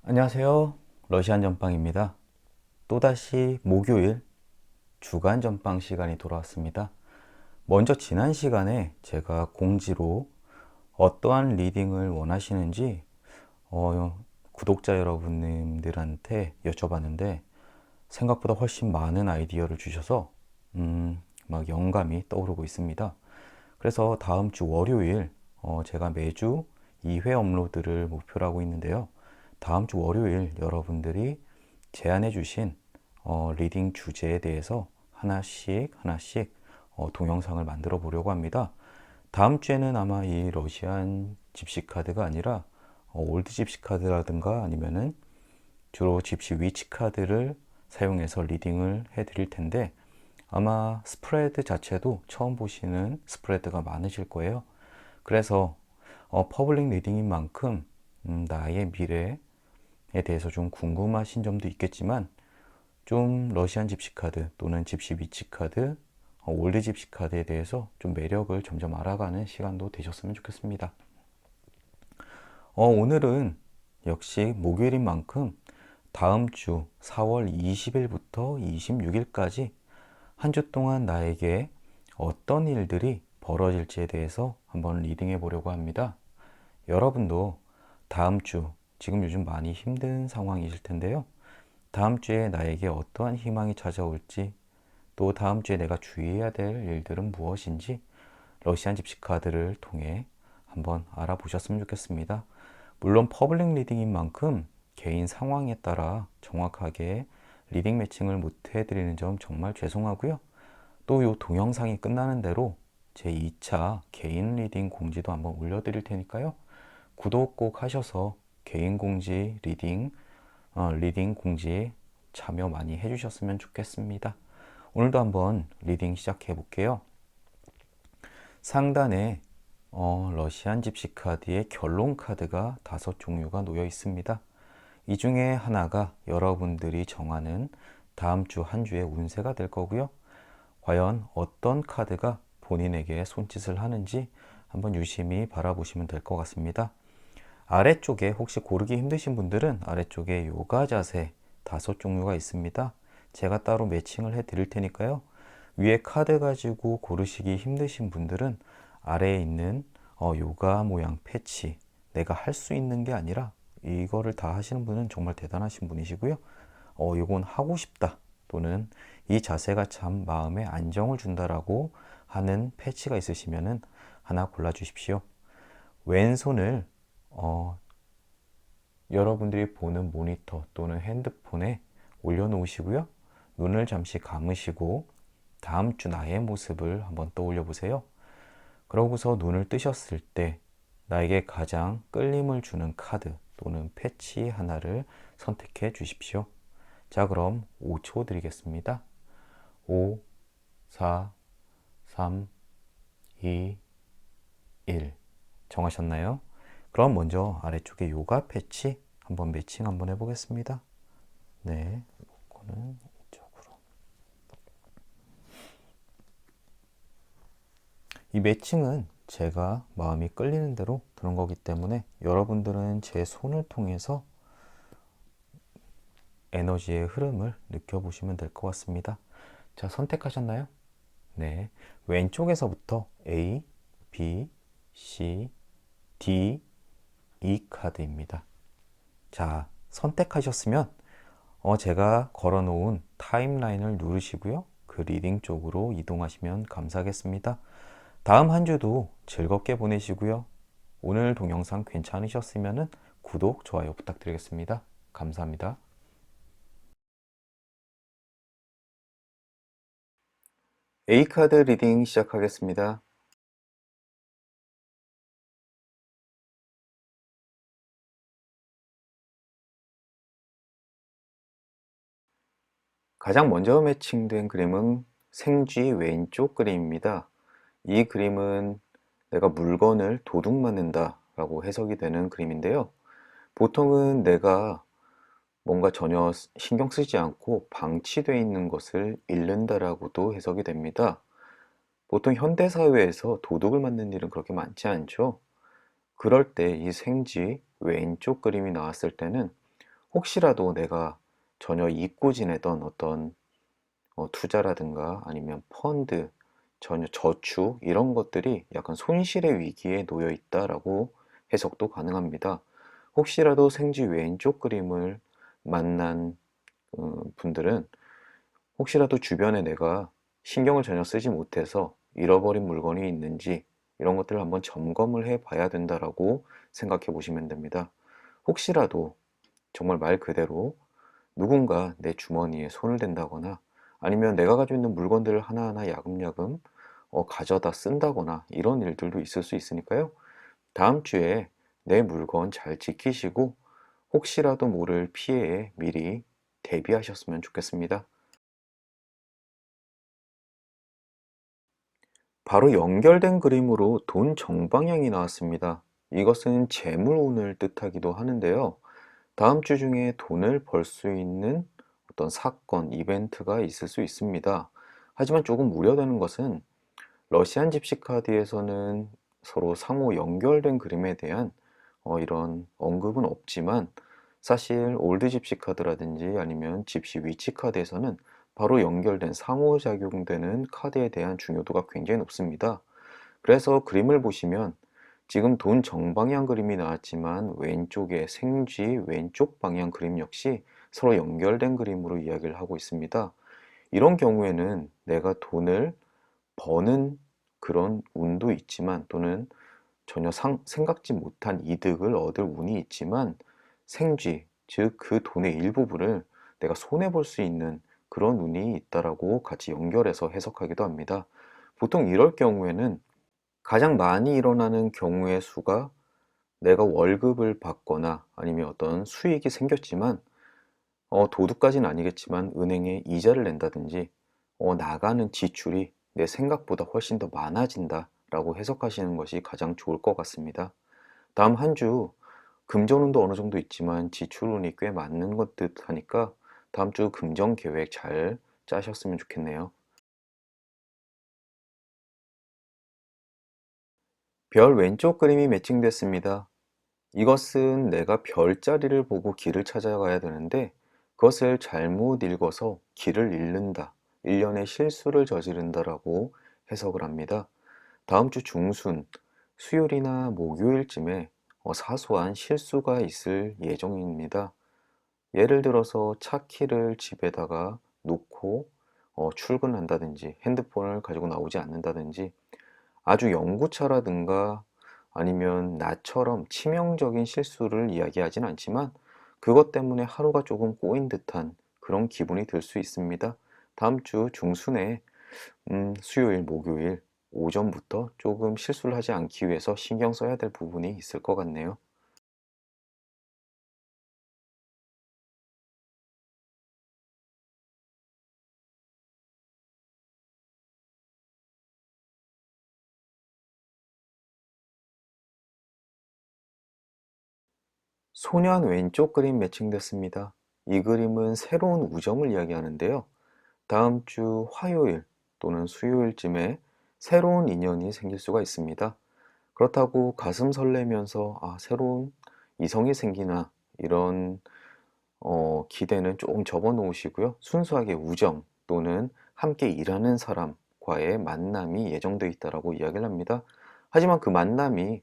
안녕하세요. 러시안 전빵입니다. 또다시 목요일 주간 전빵 시간이 돌아왔습니다. 먼저 지난 시간에 제가 공지로 어떠한 리딩을 원하시는지 구독자 여러분들한테 여쭤봤는데 생각보다 훨씬 많은 아이디어를 주셔서 막 영감이 떠오르고 있습니다. 그래서 다음 주 월요일 제가 매주 2회 업로드를 목표로 하고 있는데요. 다음 주 월요일 여러분들이 제안해 주신 리딩 주제에 대해서 하나씩 동영상을 만들어 보려고 합니다. 다음 주에는 아마 이 러시안 집시 카드가 아니라 올드 집시 카드라든가 아니면은 주로 집시 위치 카드를 사용해서 리딩을 해 드릴 텐데 아마 스프레드 자체도 처음 보시는 스프레드가 많으실 거예요. 그래서 퍼블릭 리딩인 만큼 나의 미래에 대해서 좀 궁금하신 점도 있겠지만 좀 러시안 집시 카드 또는 집시 위치 카드, 올드 집시 카드에 대해서 좀 매력을 점점 알아가는 시간도 되셨으면 좋겠습니다. 오늘은 역시 목요일인 만큼 다음 주 4월 20일부터 26일까지 한 주 동안 나에게 어떤 일들이 벌어질지에 대해서 한번 리딩해 보려고 합니다. 여러분도 다음 주, 지금 요즘 많이 힘든 상황이실 텐데요. 다음 주에 나에게 어떠한 희망이 찾아올지, 또 다음 주에 내가 주의해야 될 일들은 무엇인지 러시안 집시 카드를 통해 한번 알아보셨으면 좋겠습니다. 물론 퍼블릭 리딩인 만큼 개인 상황에 따라 정확하게 리딩 매칭을 못 해드리는 점 정말 죄송하고요. 또 이 동영상이 끝나는 대로 제 2차 개인 리딩 공지도 한번 올려드릴 테니까요. 구독 꼭 하셔서 개인 공지 리딩 공지에 참여 많이 해주셨으면 좋겠습니다. 오늘도 한번 리딩 시작해 볼게요. 상단에 러시안 집시 카드의 결론 카드가 5종류가 놓여 있습니다. 이 중에 하나가 여러분들이 정하는 다음 주 한 주의 운세가 될 거고요. 과연 어떤 카드가 본인에게 손짓을 하는지 한번 유심히 바라보시면 될 것 같습니다. 아래쪽에 혹시 고르기 힘드신 분들은 아래쪽에 요가 자세 5종류가 있습니다. 제가 따로 매칭을 해 드릴 테니까요. 위에 카드 가지고 고르시기 힘드신 분들은 아래에 있는 요가 모양 패치, 내가 할 수 있는 게 아니라 이거를 다 하시는 분은 정말 대단하신 분이시고요. 이건 하고 싶다 또는 이 자세가 참 마음에 안정을 준다라고 하는 패치가 있으시면은 하나 골라 주십시오. 왼손을 여러분들이 보는 모니터 또는 핸드폰에 올려놓으시고요. 눈을 잠시 감으시고 다음 주 나의 모습을 한번 떠올려 보세요. 그러고서 눈을 뜨셨을 때 나에게 가장 끌림을 주는 카드 또는 패치 하나를 선택해 주십시오. 자, 그럼 5초 드리겠습니다. 5, 4, 3, 2, 1. 정하셨나요? 그럼 먼저 아래쪽에 요가 패치 한번 매칭 한번 해보겠습니다. 네, 이거는 이쪽으로. 이 매칭은 제가 마음이 끌리는 대로 드는 거기 때문에 여러분들은 제 손을 통해서 에너지의 흐름을 느껴보시면 될 것 같습니다. 자, 선택하셨나요? 네. 왼쪽에서부터 A, B, C, D, E 카드입니다. 자, 선택하셨으면 제가 걸어놓은 타임라인을 누르시고요. 그 리딩 쪽으로 이동하시면 감사하겠습니다. 다음 한 주도 즐겁게 보내시고요. 오늘 동영상 괜찮으셨으면 구독, 좋아요 부탁드리겠습니다. 감사합니다. A카드 리딩 시작하겠습니다. 가장 먼저 매칭된 그림은 생쥐 왼쪽 그림입니다. 이 그림은 내가 물건을 도둑 맞는다 라고 해석이 되는 그림인데요. 보통은 내가 뭔가 전혀 신경 쓰지 않고 방치되어 있는 것을 잃는다라고도 해석이 됩니다. 보통 현대사회에서 도둑을 맞는 일은 그렇게 많지 않죠. 그럴 때 이 생쥐 왼쪽 그림이 나왔을 때는 혹시라도 내가 전혀 잊고 지내던 어떤 투자라든가 아니면 펀드, 전혀 저축 이런 것들이 약간 손실의 위기에 놓여 있다라고 해석도 가능합니다. 혹시라도 생쥐 왼쪽 그림을 만난 분들은 혹시라도 주변에 내가 신경을 전혀 쓰지 못해서 잃어버린 물건이 있는지 이런 것들을 한번 점검을 해 봐야 된다라고 생각해 보시면 됩니다. 혹시라도 정말 말 그대로 누군가 내 주머니에 손을 댄다거나 아니면 내가 가지고 있는 물건들을 하나하나 야금야금 가져다 쓴다거나 이런 일들도 있을 수 있으니까요. 다음 주에 내 물건 잘 지키시고 혹시라도 모를 피해에 미리 대비하셨으면 좋겠습니다. 바로 연결된 그림으로 돈 정방향이 나왔습니다. 이것은 재물운을 뜻하기도 하는데요. 다음 주 중에 돈을 벌 수 있는 어떤 사건, 이벤트가 있을 수 있습니다. 하지만 조금 우려되는 것은 러시안 집시 카드에서는 서로 상호 연결된 그림에 대한 이런 언급은 없지만 사실 올드 집시 카드라든지 아니면 집시 위치 카드에서는 바로 연결된 상호작용되는 카드에 대한 중요도가 굉장히 높습니다. 그래서 그림을 보시면 지금 돈 정방향 그림이 나왔지만 왼쪽에 생쥐 왼쪽 방향 그림 역시 서로 연결된 그림으로 이야기를 하고 있습니다. 이런 경우에는 내가 돈을 버는 그런 운도 있지만 또는 전혀 생각지 못한 이득을 얻을 운이 있지만 생쥐, 즉 그 돈의 일부분을 내가 손해볼 수 있는 그런 운이 있다라고 같이 연결해서 해석하기도 합니다. 보통 이럴 경우에는 가장 많이 일어나는 경우의 수가 내가 월급을 받거나 아니면 어떤 수익이 생겼지만 도둑까지는 아니겠지만 은행에 이자를 낸다든지 나가는 지출이 내 생각보다 훨씬 더 많아진다라고 해석하시는 것이 가장 좋을 것 같습니다. 다음 한 주 금전운도 어느 정도 있지만 지출운이 꽤 많은 것 듯하니까 다음 주 금전 계획 잘 짜셨으면 좋겠네요. 별 왼쪽 그림이 매칭됐습니다. 이것은 내가 별자리를 보고 길을 찾아가야 되는데 그것을 잘못 읽어서 길을 잃는다, 일련의 실수를 저지른다라고 해석을 합니다. 다음 주 중순, 수요일이나 목요일쯤에 사소한 실수가 있을 예정입니다. 예를 들어서 차 키를 집에다가 놓고 출근한다든지 핸드폰을 가지고 나오지 않는다든지 아주 연구차라든가 아니면 나처럼 치명적인 실수를 이야기하진 않지만 그것 때문에 하루가 조금 꼬인 듯한 그런 기분이 들 수 있습니다. 다음 주 중순에 수요일, 목요일 오전부터 조금 실수를 하지 않기 위해서 신경 써야 될 부분이 있을 것 같네요. 소년 왼쪽 그림 매칭됐습니다. 이 그림은 새로운 우정을 이야기하는데요. 다음 주 화요일 또는 수요일쯤에 새로운 인연이 생길 수가 있습니다. 그렇다고 가슴 설레면서 새로운 이성이 생기나 이런 기대는 조금 접어 놓으시고요. 순수하게 우정 또는 함께 일하는 사람과의 만남이 예정되어 있다라고 이야기를 합니다. 하지만 그 만남이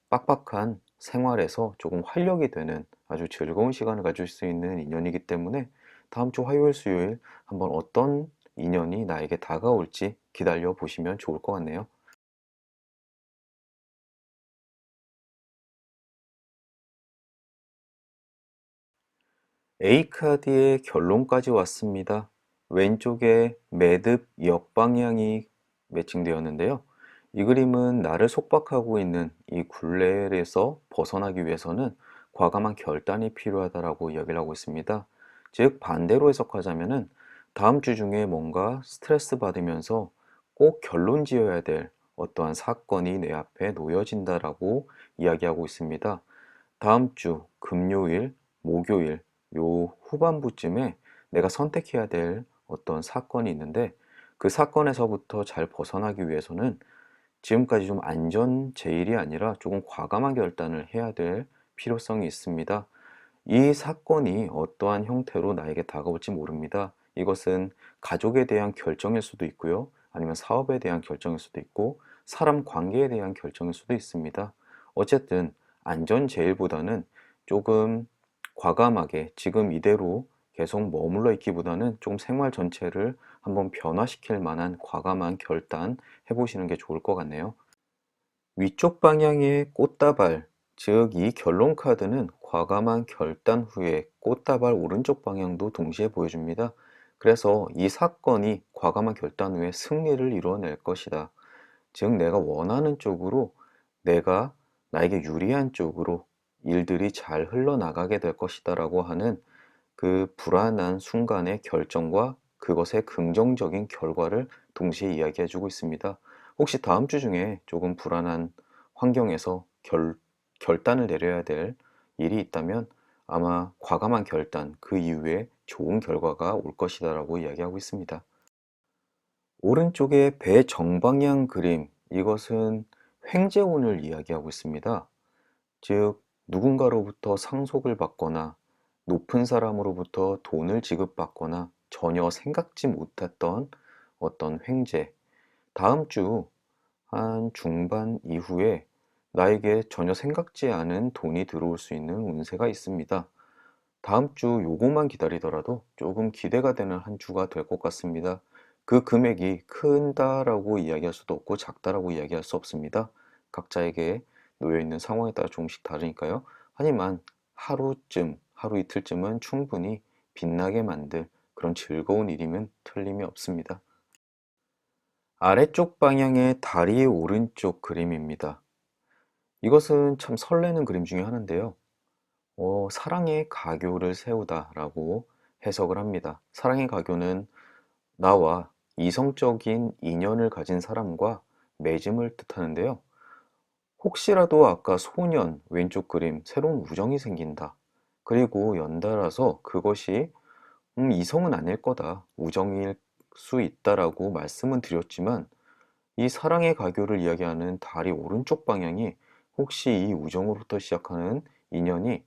빡빡한 생활에서 조금 활력이 되는 아주 즐거운 시간을 가질 수 있는 인연이기 때문에 다음 주 화요일, 수요일 한번 어떤 인연이 나에게 다가올지 기다려 보시면 좋을 것 같네요. A카드의 결론까지 왔습니다. 왼쪽에 매듭 역방향이 매칭되었는데요. 이 그림은 나를 속박하고 있는 이 굴레에서 벗어나기 위해서는 과감한 결단이 필요하다라고 이야기를 하고 있습니다. 즉 반대로 해석하자면은 다음 주 중에 뭔가 스트레스 받으면서 꼭 결론 지어야 될 어떠한 사건이 내 앞에 놓여진다라고 이야기하고 있습니다. 다음 주 금요일, 목요일 요 후반부쯤에 내가 선택해야 될 어떤 사건이 있는데 그 사건에서부터 잘 벗어나기 위해서는 지금까지 좀 안전 제일이 아니라 조금 과감한 결단을 해야 될 필요성이 있습니다. 이 사건이 어떠한 형태로 나에게 다가올지 모릅니다. 이것은 가족에 대한 결정일 수도 있고요. 아니면 사업에 대한 결정일 수도 있고, 사람 관계에 대한 결정일 수도 있습니다. 어쨌든 안전 제일보다는 조금 과감하게 지금 이대로 계속 머물러 있기보다는 좀 생활 전체를 한번 변화시킬 만한 과감한 결단 해보시는 게 좋을 것 같네요. 위쪽 방향의 꽃다발, 즉 이 결론 카드는 과감한 결단 후에 꽃다발 오른쪽 방향도 동시에 보여줍니다. 그래서 이 사건이 과감한 결단 후에 승리를 이루어낼 것이다. 즉 내가 원하는 쪽으로, 내가 나에게 유리한 쪽으로 일들이 잘 흘러나가게 될 것이다 라고 하는 그 불안한 순간의 결정과 그것의 긍정적인 결과를 동시에 이야기해 주고 있습니다. 혹시 다음 주 중에 조금 불안한 환경에서 결단을 내려야 될 일이 있다면 아마 과감한 결단, 그 이후에 좋은 결과가 올 것이다 라고 이야기하고 있습니다. 오른쪽의 배 정방향 그림, 이것은 횡재운을 이야기하고 있습니다. 즉, 누군가로부터 상속을 받거나 높은 사람으로부터 돈을 지급받거나 전혀 생각지 못했던 어떤 횡재, 다음 주 한 중반 이후에 나에게 전혀 생각지 않은 돈이 들어올 수 있는 운세가 있습니다. 다음 주 요거만 기다리더라도 조금 기대가 되는 한 주가 될 것 같습니다. 그 금액이 큰다라고 이야기할 수도 없고 작다라고 이야기할 수 없습니다. 각자에게 놓여 있는 상황에 따라 조금씩 다르니까요. 하지만 하루쯤, 하루 이틀쯤은 충분히 빛나게 만들 그런 즐거운 일이면 틀림이 없습니다. 아래쪽 방향의 다리의 오른쪽 그림입니다. 이것은 참 설레는 그림 중에 하나인데요. 사랑의 가교를 세우다라고 해석을 합니다. 사랑의 가교는 나와 이성적인 인연을 가진 사람과 맺음을 뜻하는데요. 혹시라도 아까 소년 왼쪽 그림 새로운 우정이 생긴다. 그리고 연달아서 그것이 이성은 아닐 거다. 우정일 수 있다라고 말씀은 드렸지만 이 사랑의 가교를 이야기하는 다리 오른쪽 방향이 혹시 이 우정으로부터 시작하는 인연이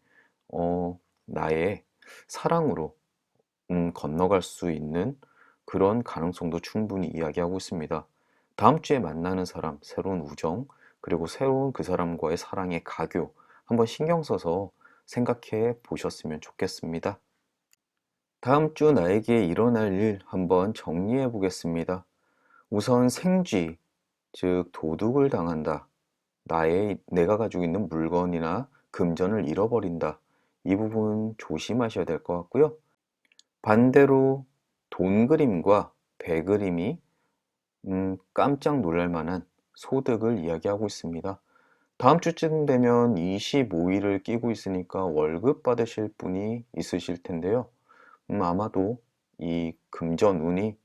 나의 사랑으로 건너갈 수 있는 그런 가능성도 충분히 이야기하고 있습니다. 다음 주에 만나는 사람, 새로운 우정, 그리고 새로운 그 사람과의 사랑의 가교, 한번 신경 써서 생각해 보셨으면 좋겠습니다. 다음 주 나에게 일어날 일 한번 정리해 보겠습니다. 우선 생쥐, 즉 도둑을 당한다. 내가 가지고 있는 물건이나 금전을 잃어버린다. 이 부분 조심하셔야 될 것 같고요. 반대로 돈 그림과 배 그림이 깜짝 놀랄 만한 소득을 이야기하고 있습니다. 다음 주쯤 되면 25일을 끼고 있으니까 월급 받으실 분이 있으실 텐데요. 아마도 이 금전운이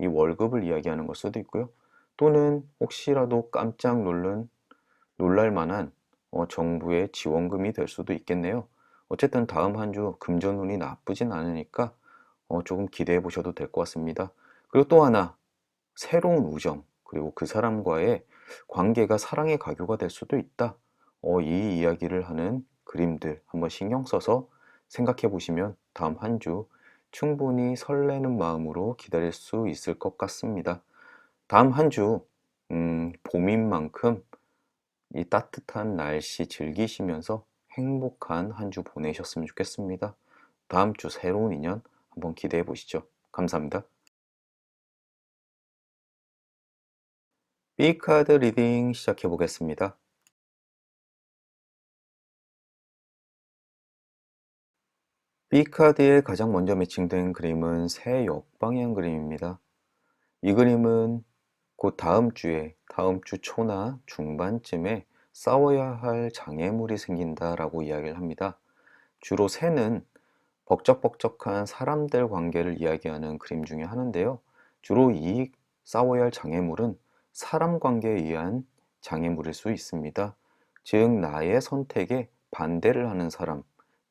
이 월급을 이야기하는 걸 수도 있고요. 또는 혹시라도 깜짝 놀랄 만한 정부의 지원금이 될 수도 있겠네요. 어쨌든 다음 한 주 금전운이 나쁘진 않으니까 조금 기대해 보셔도 될 것 같습니다. 그리고 또 하나, 새로운 우정, 그리고 그 사람과의 관계가 사랑의 가교가 될 수도 있다. 이 이야기를 하는 그림들 한번 신경 써서 생각해 보시면 다음 한 주 충분히 설레는 마음으로 기다릴 수 있을 것 같습니다. 다음 한 주, 봄인 만큼 이 따뜻한 날씨 즐기시면서 행복한 한 주 보내셨으면 좋겠습니다. 다음 주 새로운 인연 한번 기대해 보시죠. 감사합니다. B카드 리딩 시작해 보겠습니다. B카드에 가장 먼저 매칭된 그림은 새 역방향 그림입니다. 이 그림은 곧 다음 주 초나 중반쯤에 싸워야 할 장애물이 생긴다라고 이야기를 합니다. 주로 새는 벅적벅적한 사람들 관계를 이야기하는 그림 중에 하나인데요. 주로 이 싸워야 할 장애물은 사람 관계에 의한 장애물일 수 있습니다. 즉, 나의 선택에 반대를 하는 사람,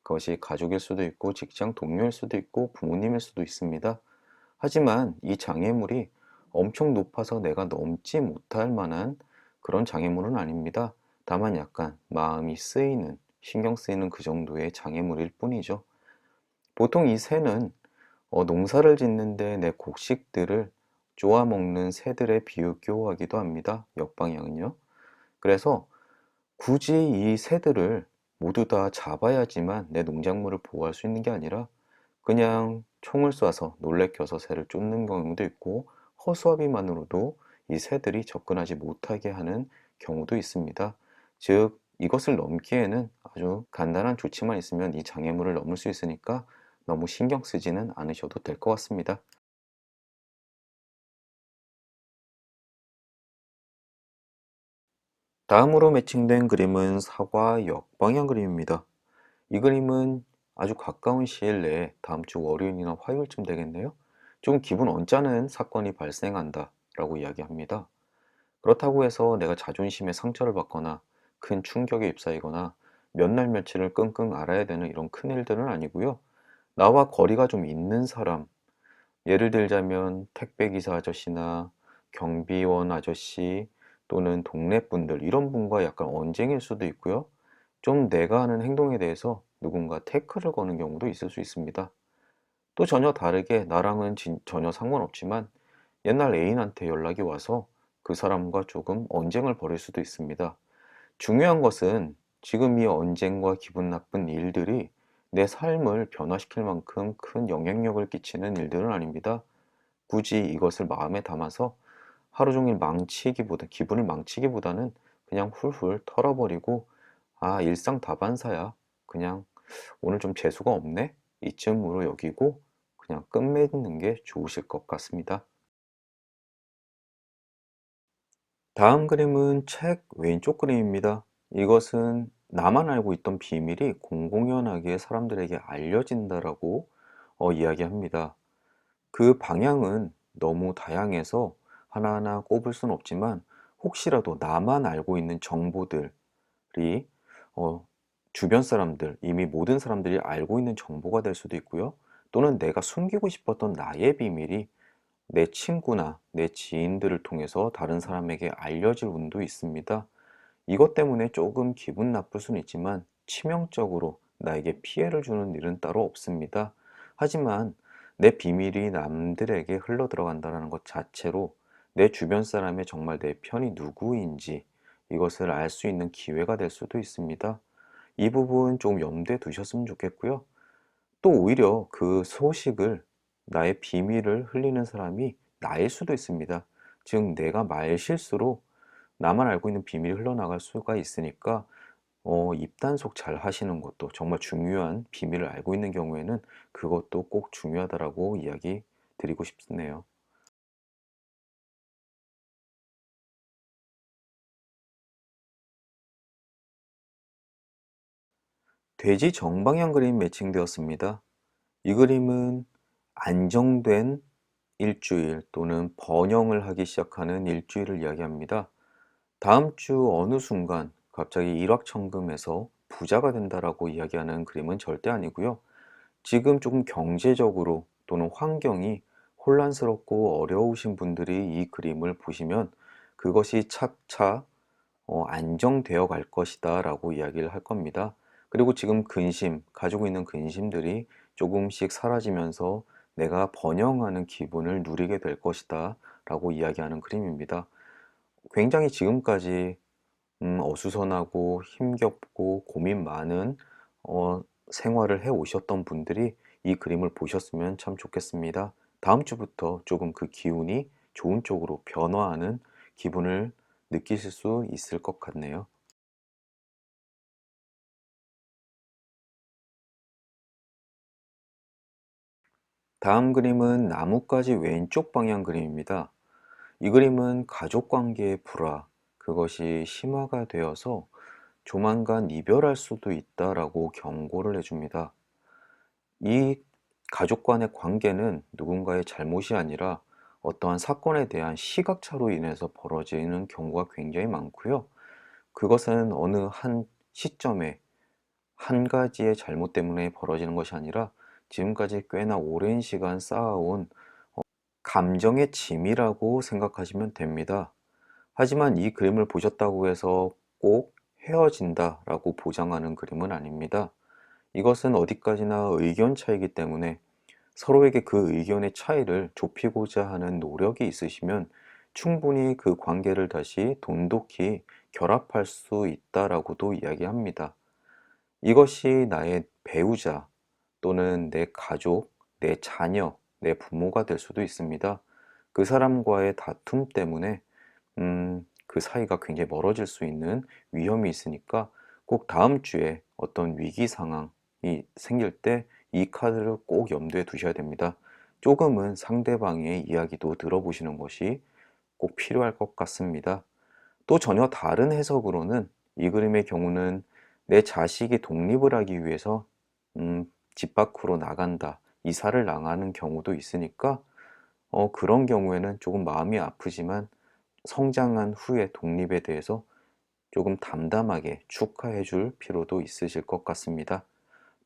그것이 가족일 수도 있고 직장 동료일 수도 있고 부모님일 수도 있습니다. 하지만 이 장애물이 엄청 높아서 내가 넘지 못할 만한 그런 장애물은 아닙니다. 다만 약간 마음이 쓰이는, 신경 쓰이는 그 정도의 장애물일 뿐이죠. 보통 이 새는 농사를 짓는데 내 곡식들을 쪼아 먹는 새들에 비교하기도 합니다. 역방향은요. 그래서 굳이 이 새들을 모두 다 잡아야지만 내 농작물을 보호할 수 있는 게 아니라 그냥 총을 쏴서 놀래켜서 새를 쫓는 경우도 있고 허수아비만으로도 이 새들이 접근하지 못하게 하는 경우도 있습니다. 즉, 이것을 넘기에는 아주 간단한 조치만 있으면 이 장애물을 넘을 수 있으니까 너무 신경 쓰지는 않으셔도 될 것 같습니다. 다음으로 매칭된 그림은 사과 역방향 그림입니다. 이 그림은 아주 가까운 시일 내에 다음 주 월요일이나 화요일쯤 되겠네요. 좀 기분 언짢은 사건이 발생한다 라고 이야기합니다. 그렇다고 해서 내가 자존심에 상처를 받거나 큰 충격에 휩싸이거나 몇 날 며칠을 끙끙 앓아야 되는 이런 큰 일들은 아니고요. 나와 거리가 좀 있는 사람, 예를 들자면 택배기사 아저씨나 경비원 아저씨 또는 동네 분들, 이런 분과 약간 언쟁일 수도 있고요. 좀 내가 하는 행동에 대해서 누군가 태클을 거는 경우도 있을 수 있습니다. 또 전혀 다르게 나랑은 전혀 상관없지만 옛날 애인한테 연락이 와서 그 사람과 조금 언쟁을 벌일 수도 있습니다. 중요한 것은 지금 이 언쟁과 기분 나쁜 일들이 내 삶을 변화시킬 만큼 큰 영향력을 끼치는 일들은 아닙니다. 굳이 이것을 마음에 담아서 하루 종일 기분을 망치기보다는 그냥 훌훌 털어버리고, 아, 일상 다반사야. 그냥 오늘 좀 재수가 없네? 이쯤으로 여기고 그냥 끝맺는 게 좋으실 것 같습니다. 다음 그림은 책 왼쪽 그림입니다. 이것은 나만 알고 있던 비밀이 공공연하게 사람들에게 알려진다라고 이야기합니다. 그 방향은 너무 다양해서 하나하나 꼽을 수는 없지만 혹시라도 나만 알고 있는 정보들이 어, 주변 사람들, 이미 모든 사람들이 알고 있는 정보가 될 수도 있고요. 또는 내가 숨기고 싶었던 나의 비밀이 내 친구나 내 지인들을 통해서 다른 사람에게 알려질 운도 있습니다. 이것 때문에 조금 기분 나쁠 수는 있지만 치명적으로 나에게 피해를 주는 일은 따로 없습니다. 하지만 내 비밀이 남들에게 흘러 들어간다는 것 자체로 내 주변 사람의 정말 내 편이 누구인지 이것을 알 수 있는 기회가 될 수도 있습니다. 이 부분 좀 염두에 두셨으면 좋겠고요. 또 오히려 그 소식을, 나의 비밀을 흘리는 사람이 나일 수도 있습니다. 즉, 내가 말실수로 나만 알고 있는 비밀이 흘러나갈 수가 있으니까 입단속 잘 하시는 것도, 정말 중요한 비밀을 알고 있는 경우에는 그것도 꼭 중요하다라고 이야기 드리고 싶네요. 돼지 정방향 그림 매칭되었습니다. 이 그림은 안정된 일주일 또는 번영을 하기 시작하는 일주일을 이야기합니다. 다음 주 어느 순간 갑자기 일확천금해서 부자가 된다라고 이야기하는 그림은 절대 아니고요. 지금 조금 경제적으로 또는 환경이 혼란스럽고 어려우신 분들이 이 그림을 보시면 그것이 차차 안정되어 갈 것이다 라고 이야기를 할 겁니다. 그리고 지금 가지고 있는 근심들이 조금씩 사라지면서 내가 번영하는 기분을 누리게 될 것이다 라고 이야기하는 그림입니다. 굉장히 지금까지 어수선하고 힘겹고 고민 많은 생활을 해 오셨던 분들이 이 그림을 보셨으면 참 좋겠습니다. 다음 주부터 조금 그 기운이 좋은 쪽으로 변화하는 기분을 느끼실 수 있을 것 같네요. 다음 그림은 나뭇가지 왼쪽 방향 그림입니다. 이 그림은 가족 관계의 불화, 그것이 심화가 되어서 조만간 이별할 수도 있다라고 경고를 해줍니다. 이 가족 간의 관계는 누군가의 잘못이 아니라 어떠한 사건에 대한 시각차로 인해서 벌어지는 경우가 굉장히 많고요. 그것은 어느 한 시점에 한 가지의 잘못 때문에 벌어지는 것이 아니라 지금까지 꽤나 오랜 시간 쌓아온 감정의 짐이라고 생각하시면 됩니다. 하지만 이 그림을 보셨다고 해서 꼭 헤어진다라고 보장하는 그림은 아닙니다. 이것은 어디까지나 의견 차이기 때문에 서로에게 그 의견의 차이를 좁히고자 하는 노력이 있으시면 충분히 그 관계를 다시 돈독히 결합할 수 있다라고도 이야기합니다. 이것이 나의 배우자 또는 내 가족, 내 자녀, 내 부모가 될 수도 있습니다. 그 사람과의 다툼 때문에 그 사이가 굉장히 멀어질 수 있는 위험이 있으니까 꼭 다음 주에 어떤 위기 상황이 생길 때 이 카드를 꼭 염두에 두셔야 됩니다. 조금은 상대방의 이야기도 들어보시는 것이 꼭 필요할 것 같습니다. 또 전혀 다른 해석으로는 이 그림의 경우는 내 자식이 독립을 하기 위해서 집 밖으로 나간다, 이사를 나가는 경우도 있으니까 그런 경우에는 조금 마음이 아프지만 성장한 후의 독립에 대해서 조금 담담하게 축하해 줄 필요도 있으실 것 같습니다.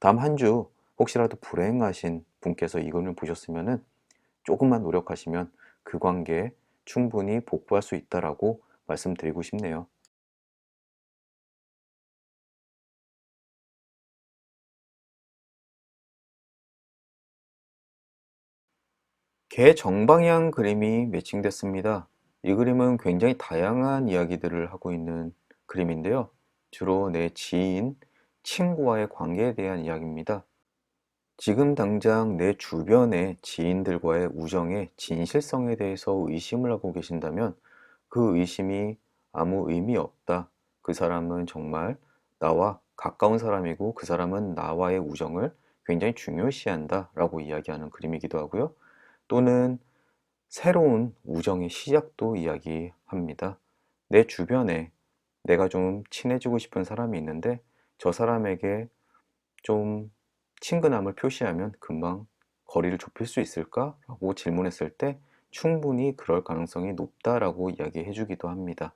다음 한 주 혹시라도 불행하신 분께서 이걸 보셨으면은 조금만 노력하시면 그 관계에 충분히 복구할 수 있다라고 말씀드리고 싶네요. 개 정방향 그림이 매칭됐습니다. 이 그림은 굉장히 다양한 이야기들을 하고 있는 그림인데요. 주로 내 지인, 친구와의 관계에 대한 이야기입니다. 지금 당장 내 주변의 지인들과의 우정의 진실성에 대해서 의심을 하고 계신다면 그 의심이 아무 의미 없다. 그 사람은 정말 나와 가까운 사람이고 그 사람은 나와의 우정을 굉장히 중요시한다 라고 이야기하는 그림이기도 하고요. 또는 새로운 우정의 시작도 이야기합니다. 내 주변에 내가 좀 친해지고 싶은 사람이 있는데 저 사람에게 좀 친근함을 표시하면 금방 거리를 좁힐 수 있을까? 라고 질문했을 때 충분히 그럴 가능성이 높다라고 이야기해 주기도 합니다.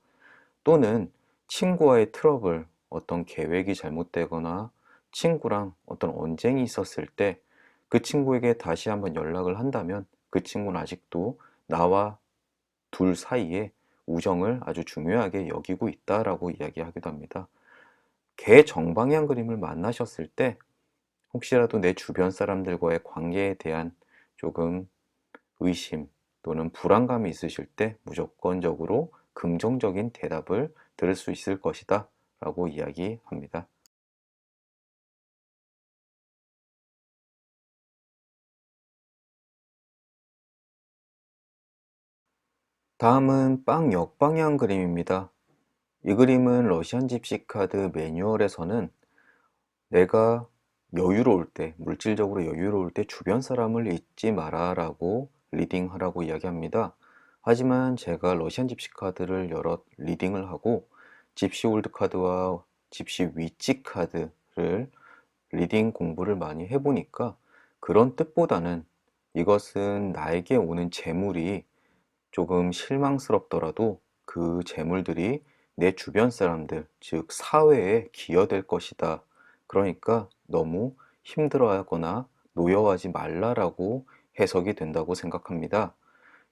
또는 친구와의 트러블, 어떤 계획이 잘못되거나 친구랑 어떤 언쟁이 있었을 때 그 친구에게 다시 한번 연락을 한다면 그 친구는 아직도 나와 둘 사이에 우정을 아주 중요하게 여기고 있다라고 이야기하기도 합니다. 개 정방향 그림을 만나셨을 때 혹시라도 내 주변 사람들과의 관계에 대한 조금 의심 또는 불안감이 있으실 때 무조건적으로 긍정적인 대답을 들을 수 있을 것이다 라고 이야기합니다. 다음은 빵 역방향 그림입니다. 이 그림은 러시안 집시 카드 매뉴얼에서는 내가 여유로울 때, 물질적으로 여유로울 때 주변 사람을 잊지 마라 라고 리딩하라고 이야기합니다. 하지만 제가 러시안 집시 카드를 여러 리딩을 하고 집시 올드 카드와 집시 위치 카드를 리딩 공부를 많이 해보니까 그런 뜻보다는 이것은 나에게 오는 재물이 조금 실망스럽더라도 그 재물들이 내 주변 사람들, 즉 사회에 기여될 것이다. 그러니까 너무 힘들어하거나 노여워하지 말라라고 해석이 된다고 생각합니다.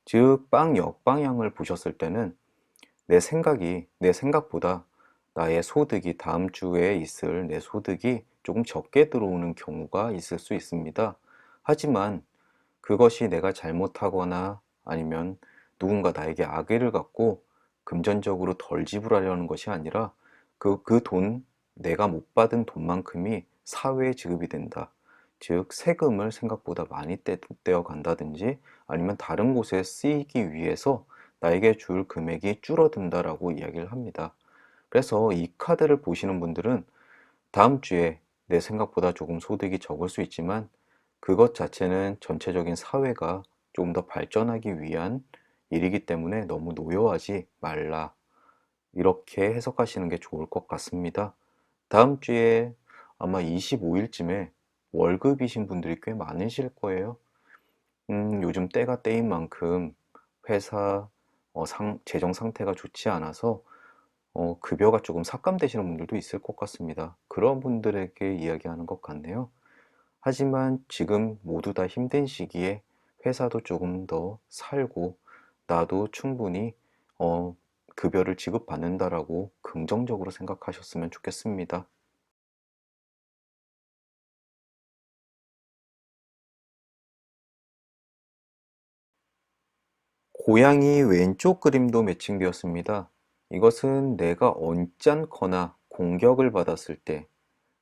즉, 빵 역방향을 보셨을 때는 내 생각보다 나의 소득이 다음 주에 있을 내 소득이 조금 적게 들어오는 경우가 있을 수 있습니다. 하지만 그것이 내가 잘못하거나 아니면 누군가 나에게 악의를 갖고 금전적으로 덜 지불하려는 것이 아니라 그 돈, 내가 못 받은 돈만큼이 사회에 지급이 된다. 즉, 세금을 생각보다 많이 떼어 간다든지 아니면 다른 곳에 쓰이기 위해서 나에게 줄 금액이 줄어든다라고 이야기를 합니다. 그래서 이 카드를 보시는 분들은 다음 주에 내 생각보다 조금 소득이 적을 수 있지만 그것 자체는 전체적인 사회가 좀 더 발전하기 위한 일이기 때문에 너무 노여워하지 말라. 이렇게 해석하시는 게 좋을 것 같습니다. 다음 주에 아마 25일쯤에 월급이신 분들이 꽤 많으실 거예요. 요즘 때가 때인 만큼 회사 재정 상태가 좋지 않아서 급여가 조금 삭감되시는 분들도 있을 것 같습니다. 그런 분들에게 이야기하는 것 같네요. 하지만 지금 모두 다 힘든 시기에 회사도 조금 더 살고 나도 충분히 어, 급여를 지급받는다라고 긍정적으로 생각하셨으면 좋겠습니다. 고양이 왼쪽 그림도 매칭되었습니다. 이것은 내가 언짢거나 공격을 받았을 때,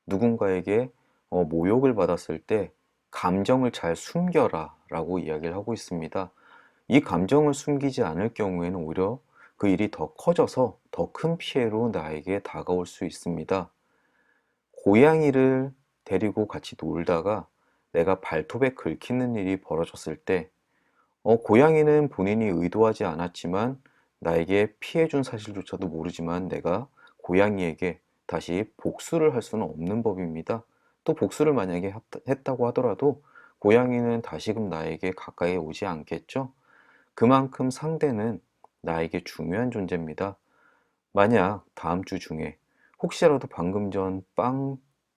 누군가에게 모욕을 받았을 때 감정을 잘 숨겨라 라고 이야기를 하고 있습니다. 이 감정을 숨기지 않을 경우에는 오히려 그 일이 더 커져서 더 큰 피해로 나에게 다가올 수 있습니다. 고양이를 데리고 같이 놀다가 내가 발톱에 긁히는 일이 벌어졌을 때 고양이는 본인이 의도하지 않았지만 나에게 피해준 사실조차도 모르지만 내가 고양이에게 다시 복수를 할 수는 없는 법입니다. 또 복수를 만약에 했다고 하더라도 고양이는 다시금 나에게 가까이 오지 않겠죠? 그만큼 상대는 나에게 중요한 존재입니다. 만약 다음 주 중에 혹시라도 방금 전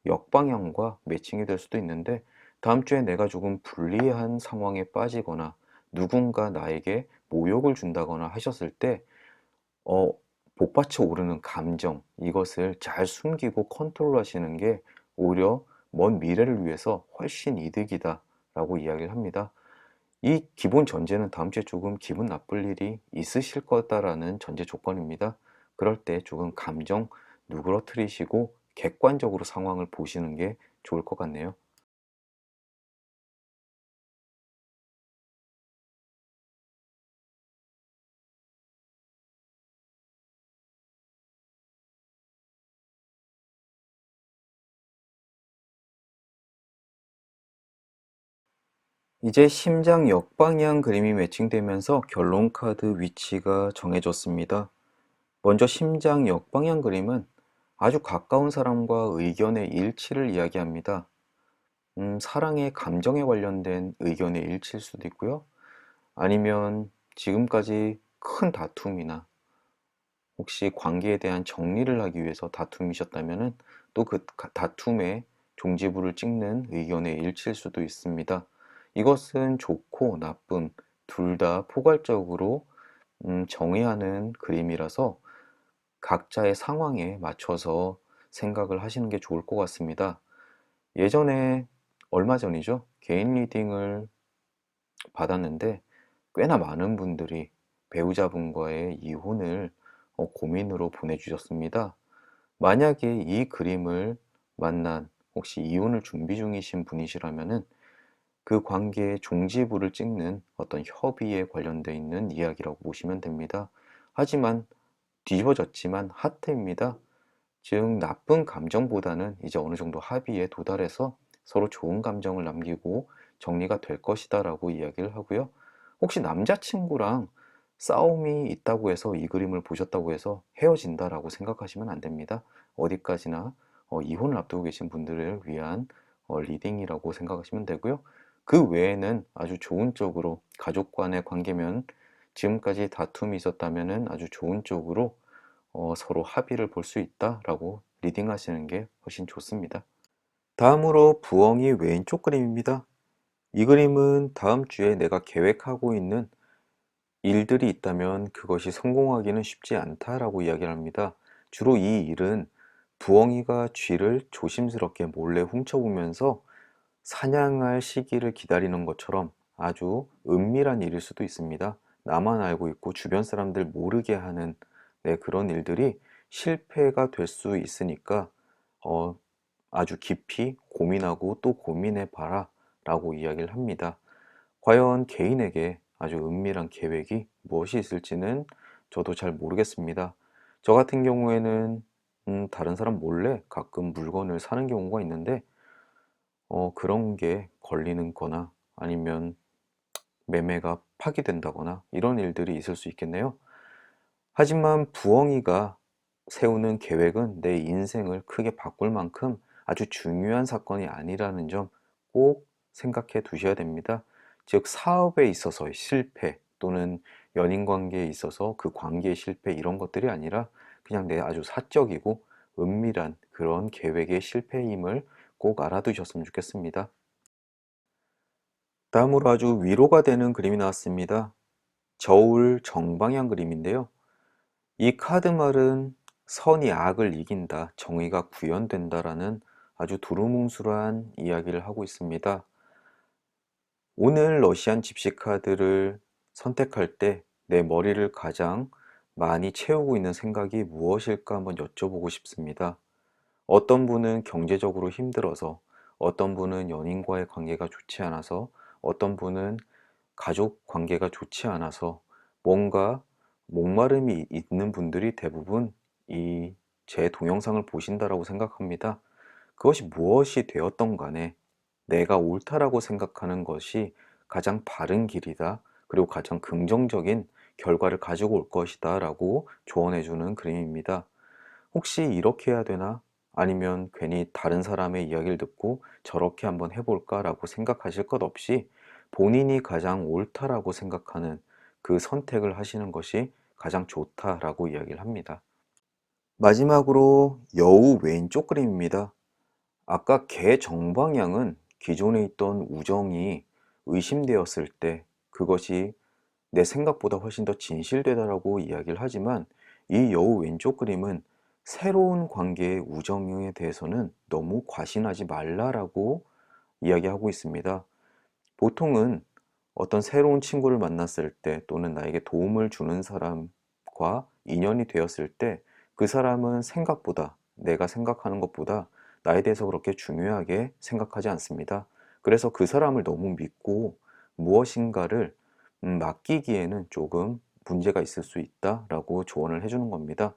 역방향과 매칭이 될 수도 있는데 다음 주에 내가 조금 불리한 상황에 빠지거나 누군가 나에게 모욕을 준다거나 하셨을 때 어, 복받쳐 오르는 감정 이것을 잘 숨기고 컨트롤 하시는 게 오히려 먼 미래를 위해서 훨씬 이득이다 라고 이야기를 합니다. 이 기본 전제는 다음 주에 조금 기분 나쁠 일이 있으실 거다라는 전제 조건입니다. 그럴 때 조금 감정 누그러뜨리시고 객관적으로 상황을 보시는 게 좋을 것 같네요. 이제 심장 역방향 그림이 매칭되면서 결론 카드 위치가 정해졌습니다. 먼저 심장 역방향 그림은 아주 가까운 사람과 의견의 일치를 이야기합니다. 사랑의 감정에 관련된 의견의 일치일 수도 있고요. 아니면 지금까지 큰 다툼이나 혹시 관계에 대한 정리를 하기 위해서 다툼이셨다면은 또 그 다툼의 종지부를 찍는 의견의 일치일 수도 있습니다. 이것은 좋고 나쁨 둘 다 포괄적으로 정의하는 그림이라서 각자의 상황에 맞춰서 생각을 하시는 게 좋을 것 같습니다. 예전에 얼마 전이죠. 개인 리딩을 받았는데 꽤나 많은 분들이 배우자분과의 이혼을 고민으로 보내주셨습니다. 만약에 이 그림을 만난 혹시 이혼을 준비 중이신 분이시라면은 그 관계의 종지부를 찍는 어떤 협의에 관련되어 있는 이야기라고 보시면 됩니다. 하지만 뒤집어졌지만 하트입니다. 즉 나쁜 감정보다는 이제 어느 정도 합의에 도달해서 서로 좋은 감정을 남기고 정리가 될 것이다 라고 이야기를 하고요. 혹시 남자친구랑 싸움이 있다고 해서 이 그림을 보셨다고 해서 헤어진다라고 생각하시면 안 됩니다. 어디까지나 이혼을 앞두고 계신 분들을 위한 리딩이라고 생각하시면 되고요. 그 외에는 아주 좋은 쪽으로 가족 간의 관계면 지금까지 다툼이 있었다면은 아주 좋은 쪽으로 서로 합의를 볼 수 있다라고 리딩하시는 게 훨씬 좋습니다. 다음으로 부엉이 왼쪽 그림입니다. 이 그림은 다음 주에 내가 계획하고 있는 일들이 있다면 그것이 성공하기는 쉽지 않다라고 이야기를 합니다. 주로 이 일은 부엉이가 쥐를 조심스럽게 몰래 훔쳐보면서 사냥할 시기를 기다리는 것처럼 아주 은밀한 일일 수도 있습니다. 나만 알고 있고 주변 사람들 모르게 하는 그런 일들이 실패가 될 수 있으니까 어, 아주 깊이 고민하고 또 고민해 봐라 라고 이야기를 합니다. 과연 개인에게 아주 은밀한 계획이 무엇이 있을지는 저도 잘 모르겠습니다. 저 같은 경우에는 다른 사람 몰래 가끔 물건을 사는 경우가 있는데 그런 게 걸리는 거나 아니면 매매가 파기된다거나 이런 일들이 있을 수 있겠네요. 하지만 부엉이가 세우는 계획은 내 인생을 크게 바꿀 만큼 아주 중요한 사건이 아니라는 점 꼭 생각해 두셔야 됩니다. 즉, 사업에 있어서의 실패 또는 연인 관계에 있어서 그 관계의 실패 이런 것들이 아니라 그냥 내 아주 사적이고 은밀한 그런 계획의 실패임을 꼭 알아두셨으면 좋겠습니다. 다음으로 아주 위로가 되는 그림이 나왔습니다. 저울 정방향 그림인데요. 이 카드 말은 선이 악을 이긴다, 정의가 구현된다라는 아주 두루뭉술한 이야기를 하고 있습니다. 오늘 러시안 집시 카드를 선택할 때 내 머리를 가장 많이 채우고 있는 생각이 무엇일까 한번 여쭤보고 싶습니다. 어떤 분은 경제적으로 힘들어서, 어떤 분은 연인과의 관계가 좋지 않아서, 어떤 분은 가족 관계가 좋지 않아서 뭔가 목마름이 있는 분들이 대부분 이 제 동영상을 보신다라고 생각합니다. 그것이 무엇이 되었던 간에 내가 옳다라고 생각하는 것이 가장 바른 길이다. 그리고 가장 긍정적인 결과를 가지고 올 것이다 라고 조언해주는 그림입니다. 혹시 이렇게 해야 되나? 아니면 괜히 다른 사람의 이야기를 듣고 저렇게 한번 해볼까 라고 생각하실 것 없이 본인이 가장 옳다라고 생각하는 그 선택을 하시는 것이 가장 좋다라고 이야기를 합니다. 마지막으로 여우 왼쪽 그림입니다. 아까 개 정방향은 기존에 있던 우정이 의심되었을 때 그것이 내 생각보다 훨씬 더 진실되다라고 이야기를 하지만, 이 여우 왼쪽 그림은 새로운 관계의 우정에 대해서는 너무 과신하지 말라라고 이야기하고 있습니다. 보통은 어떤 새로운 친구를 만났을 때 또는 나에게 도움을 주는 사람과 인연이 되었을 때 그 사람은 생각보다, 내가 생각하는 것보다 나에 대해서 그렇게 중요하게 생각하지 않습니다. 그래서 그 사람을 너무 믿고 무엇인가를 맡기기에는 조금 문제가 있을 수 있다라고 조언을 해주는 겁니다.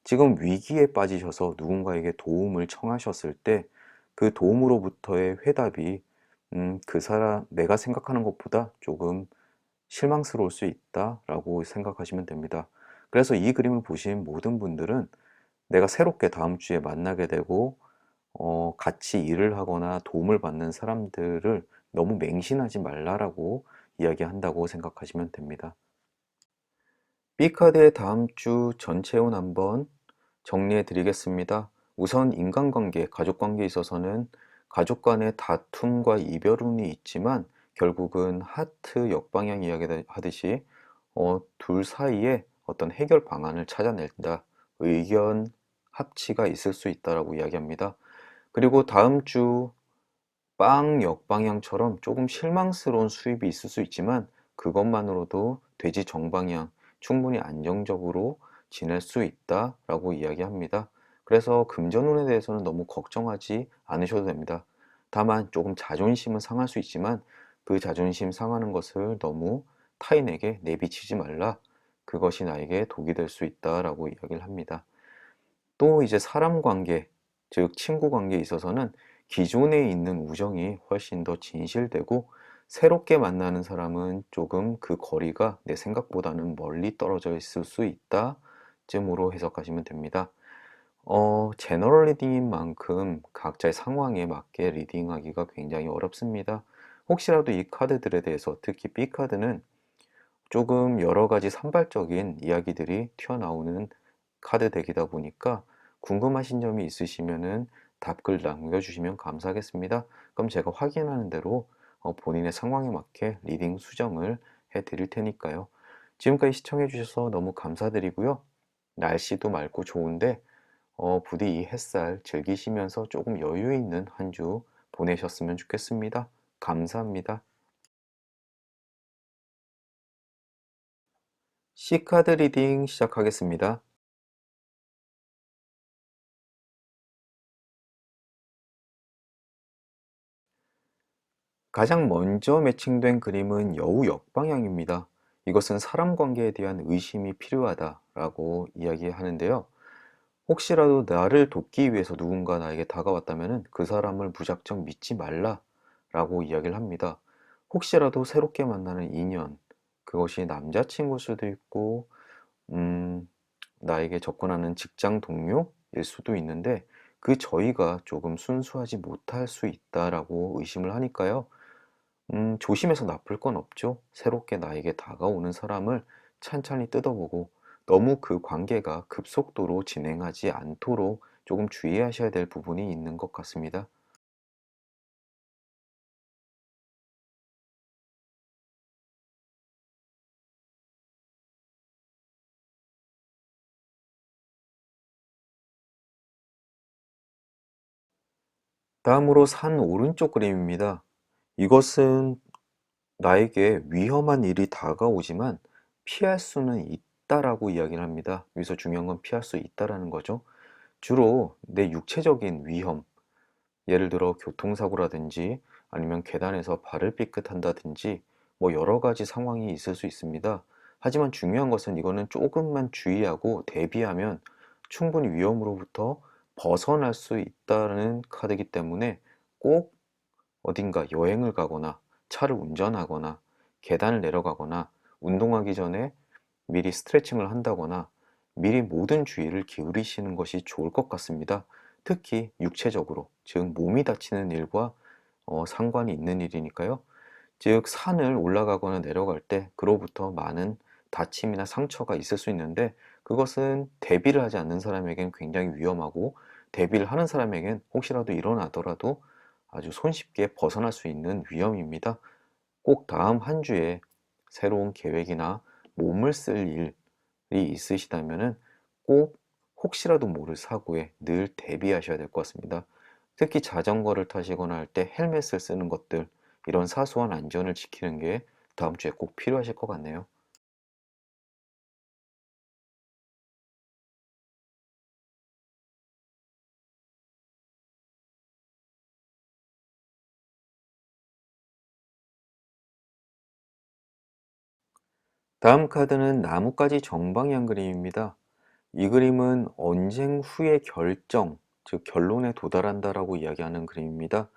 지금 위기에 빠지셔서 누군가에게 도움을 청하셨을 때 그 도움으로부터의 회답이 그 사람, 내가 생각하는 것보다 조금 실망스러울 수 있다라고 생각하시면 됩니다. 그래서 이 그림을 보신 모든 분들은 내가 새롭게 다음 주에 만나게 되고 같이 일을 하거나 도움을 받는 사람들을 너무 맹신하지 말라라고 이야기한다고 생각하시면 됩니다. B카드의 다음 주 전체운 한번 정리해 드리겠습니다. 우선 인간관계, 가족관계에 있어서는 가족 간의 다툼과 이별운이 있지만 결국은 하트 역방향 이야기 하듯이 둘 사이에 어떤 해결 방안을 찾아낸다. 의견 합치가 있을 수 있다라고 이야기합니다. 그리고 다음 주 빵 역방향처럼 조금 실망스러운 수입이 있을 수 있지만 그것만으로도 돼지 정방향, 충분히 안정적으로 지낼 수 있다라고 이야기합니다. 그래서 금전운에 대해서는 너무 걱정하지 않으셔도 됩니다. 다만 조금 자존심은 상할 수 있지만 그 자존심 상하는 것을 너무 타인에게 내비치지 말라. 그것이 나에게 독이 될 수 있다라고 이야기를 합니다. 또 이제 사람 관계, 즉 친구 관계에 있어서는 기존에 있는 우정이 훨씬 더 진실되고 새롭게 만나는 사람은 조금 그 거리가 내 생각보다는 멀리 떨어져 있을 수 있다 쯤으로 해석하시면 됩니다. 제너럴 리딩인 만큼 각자의 상황에 맞게 리딩하기가 굉장히 어렵습니다. 혹시라도 이 카드들에 대해서, 특히 B 카드는 조금 여러 가지 산발적인 이야기들이 튀어나오는 카드 덱이다 보니까 궁금하신 점이 있으시면은 답글 남겨주시면 감사하겠습니다. 그럼 제가 확인하는 대로 본인의 상황에 맞게 리딩 수정을 해 드릴 테니까요. 지금까지 시청해 주셔서 너무 감사드리고요. 날씨도 맑고 좋은데 부디 이 햇살 즐기시면서 조금 여유 있는 한 주 보내셨으면 좋겠습니다. 감사합니다. C카드 리딩 시작하겠습니다. 가장 먼저 매칭된 그림은 여우 역방향입니다. 이것은 사람 관계에 대한 의심이 필요하다라고 이야기하는데요. 혹시라도 나를 돕기 위해서 누군가 나에게 다가왔다면 그 사람을 무작정 믿지 말라라고 이야기를 합니다. 혹시라도 새롭게 만나는 인연, 그것이 남자친구일 수도 있고, 음, 나에게 접근하는 직장 동료일 수도 있는데 그 저희가 조금 순수하지 못할 수 있다라고 의심을 하니까요. 조심해서 나쁠 건 없죠. 새롭게 나에게 다가오는 사람을 찬찬히 뜯어보고 너무 그 관계가 급속도로 진행하지 않도록 조금 주의하셔야 될 부분이 있는 것 같습니다. 다음으로 산 오른쪽 그림입니다. 이것은 나에게 위험한 일이 다가오지만 피할 수는 있다라고 이야기를 합니다. 여기서 중요한 건 피할 수 있다라는 거죠. 주로 내 육체적인 위험, 예를 들어 교통사고라든지 아니면 계단에서 발을 삐끗한다든지 뭐 여러 가지 상황이 있을 수 있습니다. 하지만 중요한 것은 이거는 조금만 주의하고 대비하면 충분히 위험으로부터 벗어날 수 있다는 카드이기 때문에 꼭 어딘가 여행을 가거나 차를 운전하거나 계단을 내려가거나 운동하기 전에 미리 스트레칭을 한다거나 미리 모든 주의를 기울이시는 것이 좋을 것 같습니다. 특히 육체적으로, 즉 몸이 다치는 일과 상관이 있는 일이니까요. 즉 산을 올라가거나 내려갈 때 그로부터 많은 다침이나 상처가 있을 수 있는데 그것은 대비를 하지 않는 사람에겐 굉장히 위험하고 대비를 하는 사람에겐 혹시라도 일어나더라도 아주 손쉽게 벗어날 수 있는 위험입니다. 꼭 다음 한 주에 새로운 계획이나 몸을 쓸 일이 있으시다면은 꼭 혹시라도 모를 사고에 늘 대비하셔야 될 것 같습니다. 특히 자전거를 타시거나 할 때 헬멧을 쓰는 것들, 이런 사소한 안전을 지키는 게 다음 주에 꼭 필요하실 것 같네요. 다음 카드는 나뭇가지 정방향 그림입니다. 이 그림은 언쟁 후의 결정, 즉 결론에 도달한다라고 이야기하는 그림입니다.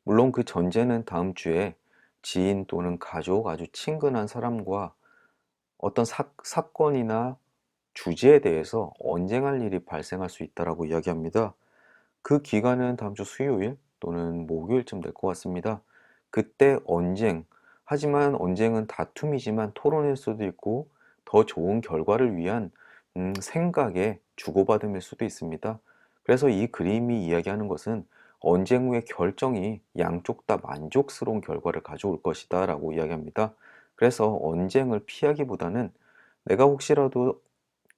물론 그 전제는 다음 주에 지인 또는 가족, 아주 친근한 사람과 어떤 사건이나 주제에 대해서 언쟁할 일이 발생할 수 있다라고 이야기합니다. 그 기간은 다음 주 수요일 또는 목요일쯤 될 것 같습니다. 그때 언쟁, 하지만 언쟁은 다툼이지만 토론일 수도 있고 더 좋은 결과를 위한 생각의 주고받음일 수도 있습니다. 그래서 이 그림이 이야기하는 것은 언쟁 후의 결정이 양쪽 다 만족스러운 결과를 가져올 것이다 라고 이야기합니다. 그래서 언쟁을 피하기보다는 내가 혹시라도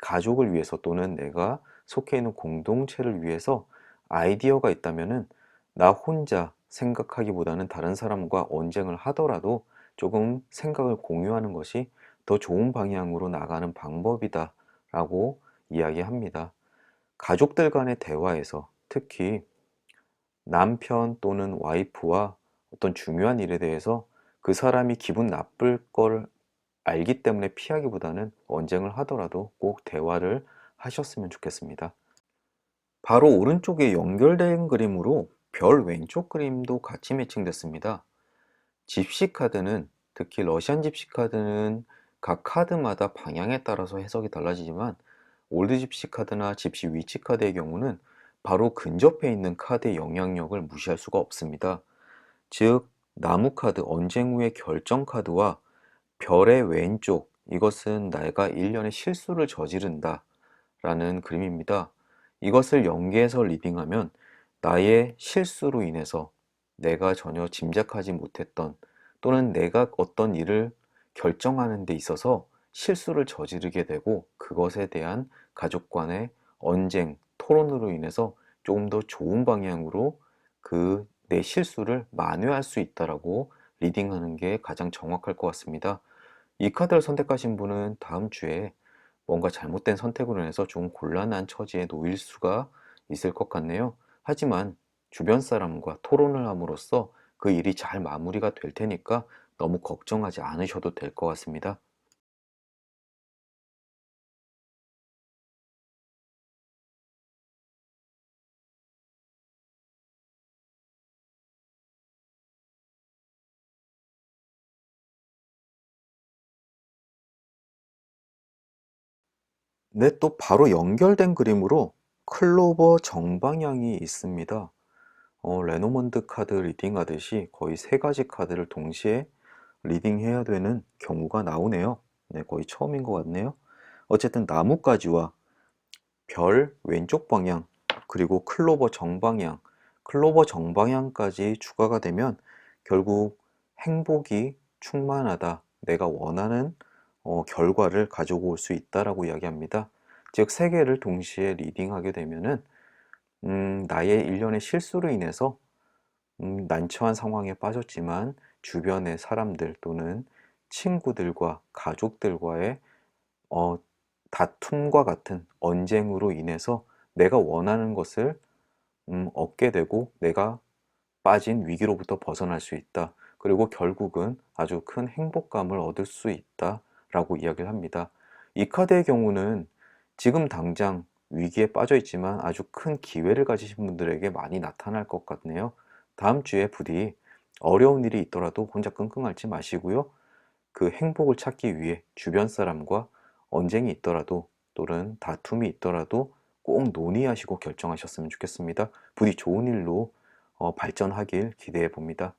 가족을 위해서 또는 내가 속해 있는 공동체를 위해서 아이디어가 있다면은 나 혼자 생각하기보다는 다른 사람과 언쟁을 하더라도 조금 생각을 공유하는 것이 더 좋은 방향으로 나가는 방법이다 라고 이야기합니다. 가족들 간의 대화에서 특히 남편 또는 와이프와 어떤 중요한 일에 대해서 그 사람이 기분 나쁠 걸 알기 때문에 피하기보다는 언쟁을 하더라도 꼭 대화를 하셨으면 좋겠습니다. 바로 오른쪽에 연결된 그림으로 별 왼쪽 그림도 같이 매칭됐습니다. 집시 카드는, 특히 러시안 집시 카드는 각 카드마다 방향에 따라서 해석이 달라지지만 올드 집시 카드나 집시 위치 카드의 경우는 바로 근접해 있는 카드의 영향력을 무시할 수가 없습니다. 즉 나무 카드 언쟁 후의 결정 카드와 별의 왼쪽, 이것은 내가 일련의 실수를 저지른다 라는 그림입니다. 이것을 연계해서 리딩하면 나의 실수로 인해서 내가 전혀 짐작하지 못했던 또는 내가 어떤 일을 결정하는 데 있어서 실수를 저지르게 되고 그것에 대한 가족 간의 언쟁, 토론으로 인해서 조금 더 좋은 방향으로 그 내 실수를 만회할 수 있다라고 리딩하는 게 가장 정확할 것 같습니다. 이 카드를 선택하신 분은 다음 주에 뭔가 잘못된 선택으로 인해서 좀 곤란한 처지에 놓일 수가 있을 것 같네요. 하지만 주변 사람과 토론을 함으로써 그 일이 잘 마무리가 될 테니까 너무 걱정하지 않으셔도 될 것 같습니다. 네, 또 바로 연결된 그림으로 클로버 정방향이 있습니다. 레노먼드 카드 리딩하듯이 거의 세 가지 카드를 동시에 리딩해야 되는 경우가 나오네요. 네, 거의 처음인 것 같네요. 어쨌든 나뭇가지와 별 왼쪽 방향, 그리고 클로버 정방향, 클로버 정방향까지 추가가 되면 결국 행복이 충만하다, 내가 원하는 결과를 가지고 올 수 있다라고 이야기합니다. 즉, 세 개를 동시에 리딩하게 되면은 나의 일련의 실수로 인해서 난처한 상황에 빠졌지만 주변의 사람들 또는 친구들과 가족들과의 어, 다툼과 같은 언쟁으로 인해서 내가 원하는 것을 얻게 되고 내가 빠진 위기로부터 벗어날 수 있다. 그리고 결국은 아주 큰 행복감을 얻을 수 있다라고 이야기를 합니다. 이 카드의 경우는 지금 당장 위기에 빠져 있지만 아주 큰 기회를 가지신 분들에게 많이 나타날 것 같네요. 다음 주에 부디 어려운 일이 있더라도 혼자 끙끙 앓지 마시고요. 그 행복을 찾기 위해 주변 사람과 언쟁이 있더라도 또는 다툼이 있더라도 꼭 논의하시고 결정하셨으면 좋겠습니다. 부디 좋은 일로 발전하길 기대해 봅니다.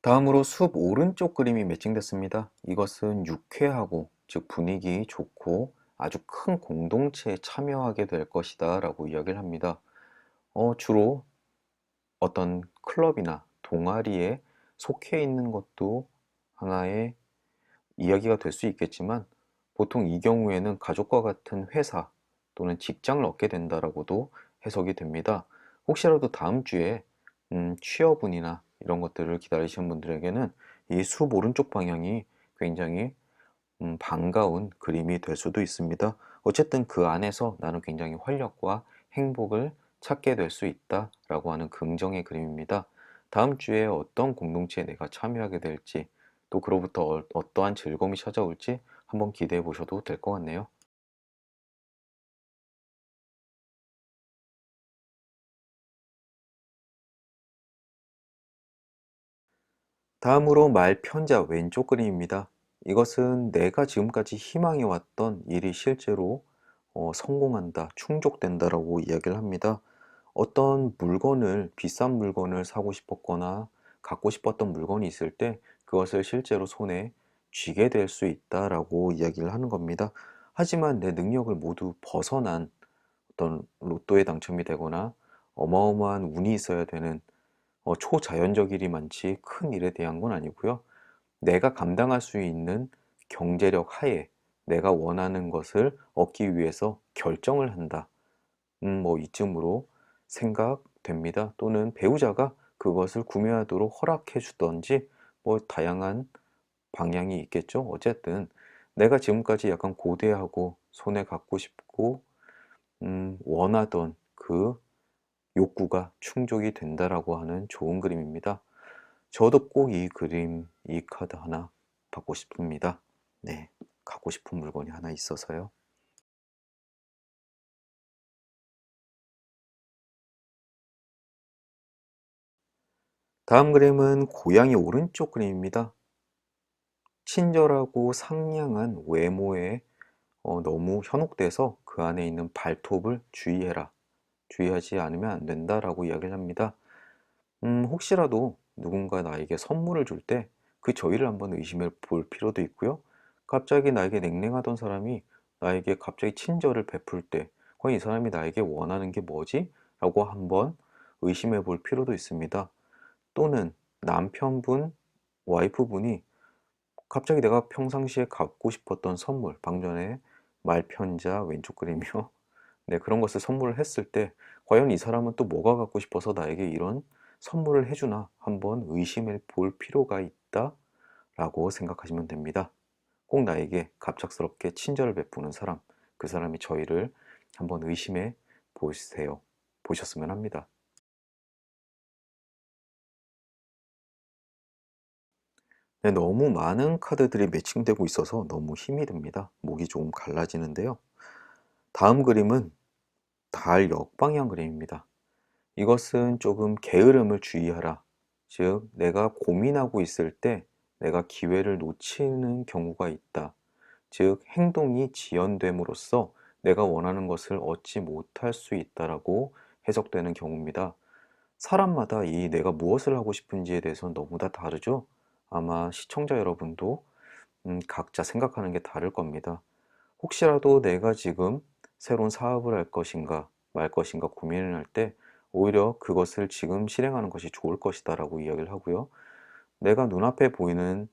다음으로 숲 오른쪽 그림이 매칭됐습니다. 이것은 유쾌하고 즉 분위기 좋고 아주 큰 공동체에 참여하게 될 것이다 라고 이야기를 합니다. 주로 어떤 클럽이나 동아리에 속해 있는 것도 하나의 이야기가 될 수 있겠지만 보통 이 경우에는 가족과 같은 회사 또는 직장을 얻게 된다라고도 해석이 됩니다. 혹시라도 다음 주에 취업운이나 이런 것들을 기다리시는 분들에게는 이 숲 오른쪽 방향이 굉장히 반가운 그림이 될 수도 있습니다. 어쨌든 그 안에서 나는 굉장히 활력과 행복을 찾게 될 수 있다라고 하는 긍정의 그림입니다. 다음 주에 어떤 공동체에 내가 참여하게 될지 또 그로부터 어떠한 즐거움이 찾아올지 한번 기대해 보셔도 될 것 같네요. 다음으로 말편자 왼쪽 그림입니다. 이것은 내가 지금까지 희망해왔던 일이 실제로 성공한다, 충족된다라고 이야기를 합니다. 어떤 물건을, 비싼 물건을 사고 싶었거나 갖고 싶었던 물건이 있을 때 그것을 실제로 손에 쥐게 될 수 있다라고 이야기를 하는 겁니다. 하지만 내 능력을 모두 벗어난 어떤 로또에 당첨이 되거나 어마어마한 운이 있어야 되는 초자연적 일이 많지 큰 일에 대한 건 아니고요. 내가 감당할 수 있는 경제력 하에 내가 원하는 것을 얻기 위해서 결정을 한다. 뭐 이쯤으로 생각됩니다. 또는 배우자가 그것을 구매하도록 허락해 주던지 뭐 다양한 방향이 있겠죠. 어쨌든 내가 지금까지 약간 고대하고 손에 갖고 싶고 원하던 그 욕구가 충족이 된다라고 하는 좋은 그림입니다. 저도 꼭 이 그림, 이 카드 하나 받고 싶습니다. 네, 갖고 싶은 물건이 하나 있어서요. 다음 그림은 고양이 오른쪽 그림입니다. 친절하고 상냥한 외모에 너무 현혹돼서 그 안에 있는 발톱을 주의해라. 주의하지 않으면 안 된다라고 이야기를 합니다. 혹시라도 누군가 나에게 선물을 줄 때 그 저희를 한번 의심해 볼 필요도 있고요. 갑자기 나에게 냉랭하던 사람이 나에게 갑자기 친절을 베풀 때 과연 이 사람이 나에게 원하는 게 뭐지? 라고 한번 의심해 볼 필요도 있습니다. 또는 남편분, 와이프분이 갑자기 내가 평상시에 갖고 싶었던 선물, 방금 전에 말편자 왼쪽 그림이요. 네, 그런 것을 선물을 했을 때 과연 이 사람은 또 뭐가 갖고 싶어서 나에게 이런 선물을 해주나 한번 의심해 볼 필요가 있다라고 생각하시면 됩니다. 꼭 나에게 갑작스럽게 친절을 베푸는 사람, 그 사람이 저희를 한번 의심해 보세요. 보셨으면 합니다. 네, 너무 많은 카드들이 매칭되고 있어서 너무 힘이 듭니다. 목이 조금 갈라지는데요. 다음 그림은 달 역방향 그림입니다. 이것은 조금 게으름을 주의하라. 즉, 내가 고민하고 있을 때 내가 기회를 놓치는 경우가 있다. 즉, 행동이 지연됨으로써 내가 원하는 것을 얻지 못할 수 있다라고 해석되는 경우입니다. 사람마다 이 내가 무엇을 하고 싶은지에 대해서 너무 다 다르죠? 아마 시청자 여러분도 각자 생각하는 게 다를 겁니다. 혹시라도 내가 지금 새로운 사업을 할 것인가 말 것인가 고민을 할 때 오히려 그것을 지금 실행하는 것이 좋을 것이다 라고 이야기를 하고요. 내가 눈앞에 보이는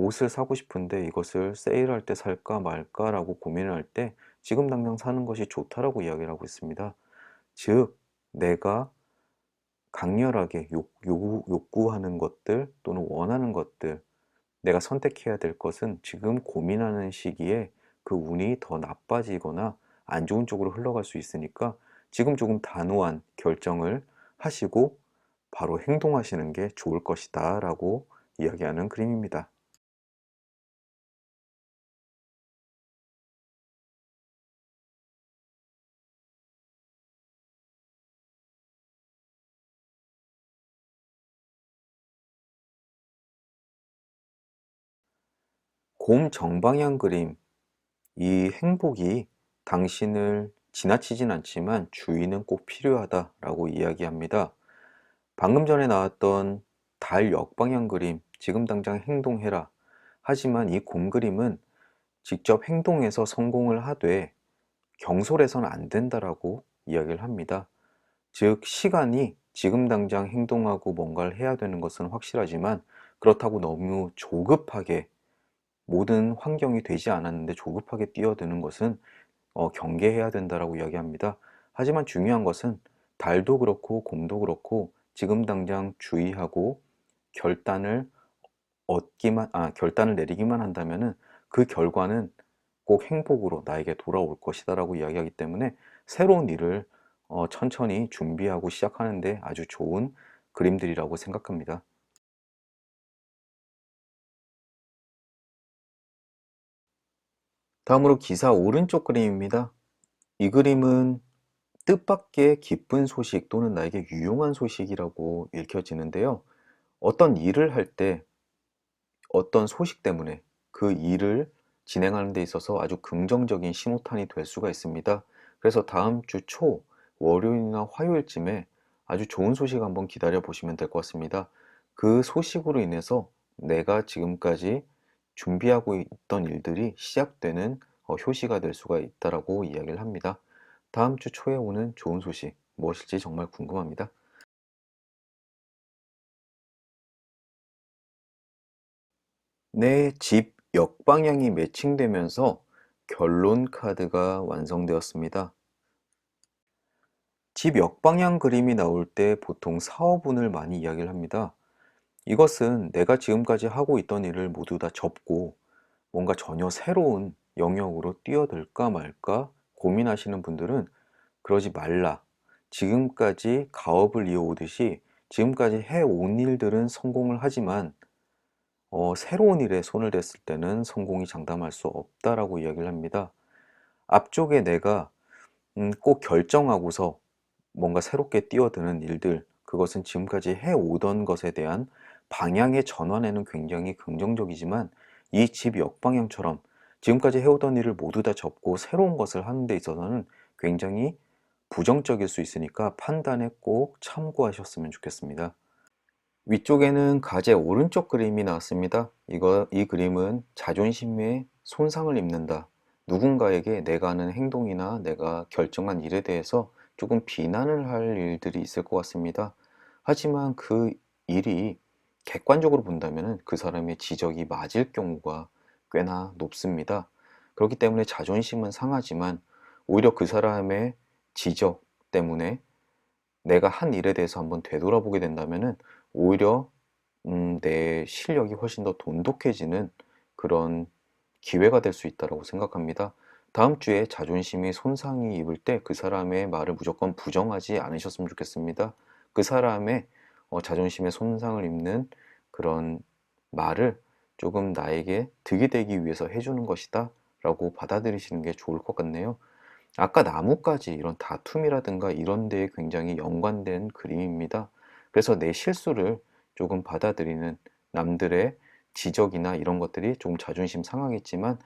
옷을 사고 싶은데 이것을 세일할 때 살까 말까라고 고민을 할 때 지금 당장 사는 것이 좋다라고 이야기를 하고 있습니다. 즉, 내가 강렬하게 욕구하는 것들 또는 원하는 것들, 내가 선택해야 될 것은 지금 고민하는 시기에 그 운이 더 나빠지거나 안 좋은 쪽으로 흘러갈 수 있으니까 지금 조금 단호한 결정을 하시고 바로 행동하시는 게 좋을 것이다 라고 이야기하는 그림입니다. 곰 정방향 그림, 이 행복이 당신을 지나치진 않지만 주의는 꼭 필요하다라고 이야기합니다. 방금 전에 나왔던 달 역방향 그림, 지금 당장 행동해라. 하지만 이 곰 그림은 직접 행동해서 성공을 하되 경솔해서는 안 된다라고 이야기를 합니다. 즉, 시간이 지금 당장 행동하고 뭔가를 해야 되는 것은 확실하지만 그렇다고 너무 조급하게 모든 환경이 되지 않았는데 조급하게 뛰어드는 것은 경계해야 된다라고 이야기합니다. 하지만 중요한 것은 달도 그렇고 곰도 그렇고 지금 당장 주의하고 결단을 결단을 내리기만 한다면은 그 결과는 꼭 행복으로 나에게 돌아올 것이다라고 이야기하기 때문에 새로운 일을 천천히 준비하고 시작하는데 아주 좋은 그림들이라고 생각합니다. 다음으로 기사 오른쪽 그림입니다. 이 그림은 뜻밖의 기쁜 소식 또는 나에게 유용한 소식이라고 읽혀지는데요. 어떤 일을 할 때 어떤 소식 때문에 그 일을 진행하는 데 있어서 아주 긍정적인 신호탄이 될 수가 있습니다. 그래서 다음 주 초 월요일이나 화요일쯤에 아주 좋은 소식 한번 기다려 보시면 될 것 같습니다. 그 소식으로 인해서 내가 지금까지 준비하고 있던 일들이 시작되는 효시가 될 수가 있다라고 이야기를 합니다. 다음 주 초에 오는 좋은 소식 무엇일지 정말 궁금합니다. 내 집 역방향이 매칭되면서 결론 카드가 완성되었습니다. 집 역방향 그림이 나올 때 보통 사업운을 많이 이야기를 합니다. 이것은 내가 지금까지 하고 있던 일을 모두 다 접고 뭔가 전혀 새로운 영역으로 뛰어들까 말까 고민하시는 분들은 그러지 말라. 지금까지 가업을 이어오듯이 지금까지 해온 일들은 성공을 하지만 새로운 일에 손을 댔을 때는 성공이 장담할 수 없다라고 이야기를 합니다. 앞쪽에 내가 꼭 결정하고서 뭔가 새롭게 뛰어드는 일들, 그것은 지금까지 해오던 것에 대한 방향의 전환에는 굉장히 긍정적이지만 이 집 역방향처럼 지금까지 해오던 일을 모두 다 접고 새로운 것을 하는 데 있어서는 굉장히 부정적일 수 있으니까 판단에 꼭 참고하셨으면 좋겠습니다. 위쪽에는 가제 오른쪽 그림이 나왔습니다. 이 그림은 자존심에 손상을 입는다. 누군가에게 내가 하는 행동이나 내가 결정한 일에 대해서 조금 비난을 할 일들이 있을 것 같습니다. 하지만 그 일이 객관적으로 본다면 그 사람의 지적이 맞을 경우가 꽤나 높습니다. 그렇기 때문에 자존심은 상하지만 오히려 그 사람의 지적 때문에 내가 한 일에 대해서 한번 되돌아보게 된다면은 오히려 내 실력이 훨씬 더 돈독해지는 그런 기회가 될 수 있다고 생각합니다. 다음 주에 자존심이 손상이 입을 때 그 사람의 말을 무조건 부정하지 않으셨으면 좋겠습니다. 그 사람의 자존심에 손상을 입는 그런 말을 조금 나에게 득이 되기 위해서 해주는 것이다 라고 받아들이시는 게 좋을 것 같네요. 아까 나뭇가지 이런 다툼이라든가 이런 데에 굉장히 연관된 그림입니다. 그래서 내 실수를 조금 받아들이는 남들의 지적이나 이런 것들이 조금 자존심 상하겠지만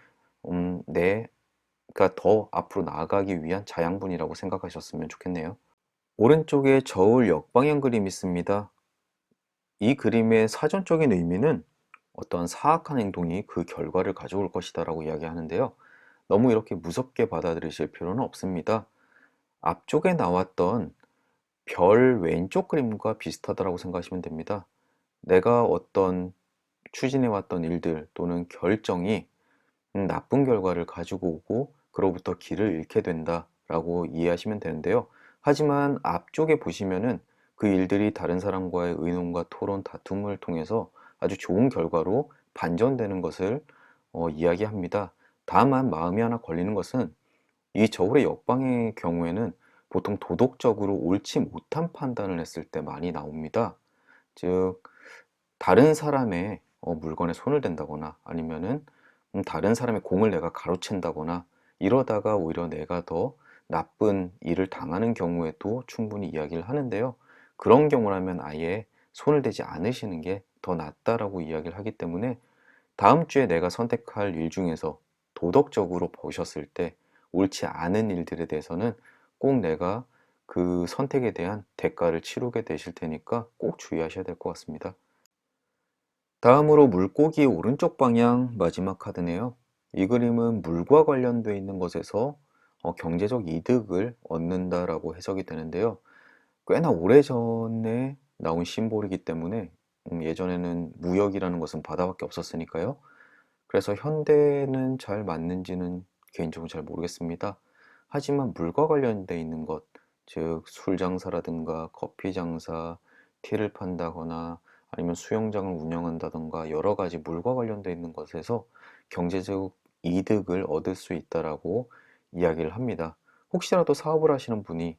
내가 더 앞으로 나아가기 위한 자양분이라고 생각하셨으면 좋겠네요. 오른쪽에 저울 역방향 그림이 있습니다. 이 그림의 사전적인 의미는 어떤 사악한 행동이 그 결과를 가져올 것이다 라고 이야기하는데요. 너무 이렇게 무섭게 받아들이실 필요는 없습니다. 앞쪽에 나왔던 별 왼쪽 그림과 비슷하다고 생각하시면 됩니다. 내가 어떤 추진해왔던 일들 또는 결정이 나쁜 결과를 가지고 오고 그로부터 길을 잃게 된다라고 이해하시면 되는데요. 하지만 앞쪽에 보시면은 그 일들이 다른 사람과의 의논과 토론, 다툼을 통해서 아주 좋은 결과로 반전되는 것을 이야기합니다. 다만 마음이 하나 걸리는 것은 이 저울의 역방의 경우에는 보통 도덕적으로 옳지 못한 판단을 했을 때 많이 나옵니다. 즉, 다른 사람의 물건에 손을 댄다거나 아니면은 다른 사람의 공을 내가 가로챈다거나 이러다가 오히려 내가 더 나쁜 일을 당하는 경우에도 충분히 이야기를 하는데요. 그런 경우라면 아예 손을 대지 않으시는 게 더 낫다라고 이야기를 하기 때문에 다음 주에 내가 선택할 일 중에서 도덕적으로 보셨을 때 옳지 않은 일들에 대해서는 꼭 내가 그 선택에 대한 대가를 치르게 되실 테니까 꼭 주의하셔야 될 것 같습니다. 다음으로 물고기 오른쪽 방향 마지막 카드네요. 이 그림은 물과 관련되어 있는 것에서 경제적 이득을 얻는다라고 해석이 되는데요. 꽤나 오래전에 나온 심볼이기 때문에 예전에는 무역이라는 것은 바다밖에 없었으니까요. 그래서 현대는 잘 맞는지는 개인적으로 잘 모르겠습니다. 하지만 물과 관련되어 있는 것, 즉 술 장사라든가 커피 장사, 티를 판다거나 아니면 수영장을 운영한다던가 여러 가지 물과 관련되어 있는 것에서 경제적 이득을 얻을 수 있다라고 이야기를 합니다. 혹시라도 사업을 하시는 분이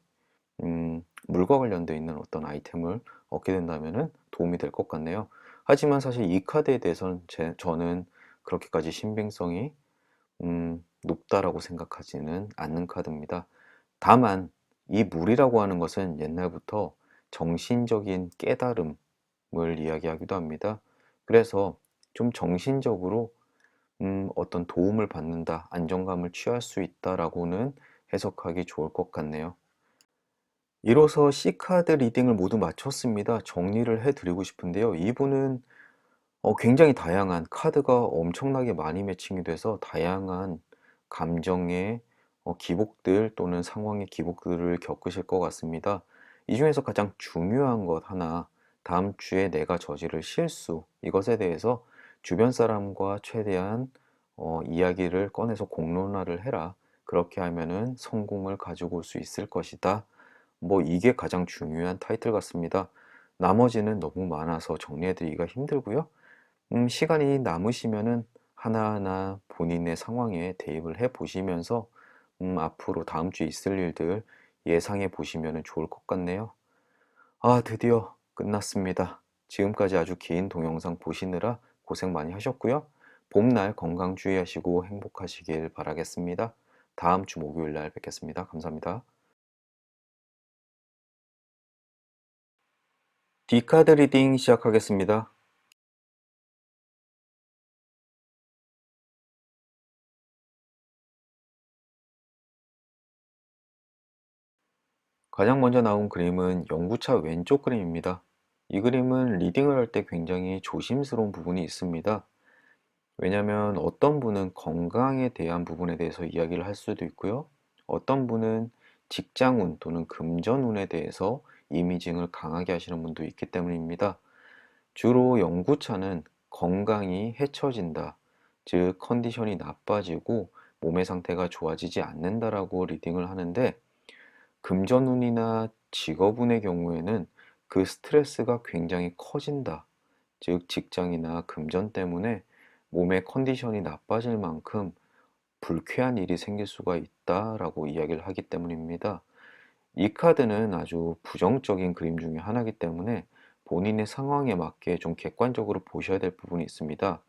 물과 관련되어 있는 어떤 아이템을 얻게 된다면 도움이 될 것 같네요. 하지만 사실 이 카드에 대해서는 저는 그렇게까지 신빙성이 높다라고 생각하지는 않는 카드입니다. 다만 이 물이라고 하는 것은 옛날부터 정신적인 깨달음을 이야기하기도 합니다. 그래서 좀 정신적으로 어떤 도움을 받는다, 안정감을 취할 수 있다라고는 해석하기 좋을 것 같네요. 이로써 C카드 리딩을 모두 마쳤습니다. 정리를 해드리고 싶은데요. 이분은 굉장히 다양한 카드가 엄청나게 많이 매칭이 돼서 다양한 감정의 기복들 또는 상황의 기복들을 겪으실 것 같습니다. 이 중에서 가장 중요한 것 하나, 다음 주에 내가 저지를 실수, 이것에 대해서 주변 사람과 최대한 이야기를 꺼내서 공론화를 해라. 그렇게 하면은 성공을 가지고 올 수 있을 것이다. 뭐 이게 가장 중요한 타이틀 같습니다. 나머지는 너무 많아서 정리해드리기가 힘들고요. 시간이 남으시면은 하나하나 본인의 상황에 대입을 해 보시면서 앞으로 다음 주에 있을 일들 예상해 보시면 좋을 것 같네요. 아, 드디어 끝났습니다. 지금까지 아주 긴 동영상 보시느라 고생 많이 하셨고요. 봄날 건강 주의하시고 행복하시길 바라겠습니다. 다음 주 목요일 날 뵙겠습니다. 감사합니다. D카드 리딩 시작하겠습니다. 가장 먼저 나온 그림은 연구차 왼쪽 그림입니다. 이 그림은 리딩을 할 때 굉장히 조심스러운 부분이 있습니다. 왜냐하면 어떤 분은 건강에 대한 부분에 대해서 이야기를 할 수도 있고요. 어떤 분은 직장운 또는 금전운에 대해서 이미징을 강하게 하시는 분도 있기 때문입니다. 주로 연구차는 건강이 해쳐진다, 즉 컨디션이 나빠지고 몸의 상태가 좋아지지 않는다라고 리딩을 하는데 금전운이나 직업운의 경우에는 그 스트레스가 굉장히 커진다. 즉, 직장이나 금전 때문에 몸의 컨디션이 나빠질 만큼 불쾌한 일이 생길 수가 있다라고 이야기를 하기 때문입니다. 이 카드는 아주 부정적인 그림 중에 하나이기 때문에 본인의 상황에 맞게 좀 객관적으로 보셔야 될 부분이 있습니다.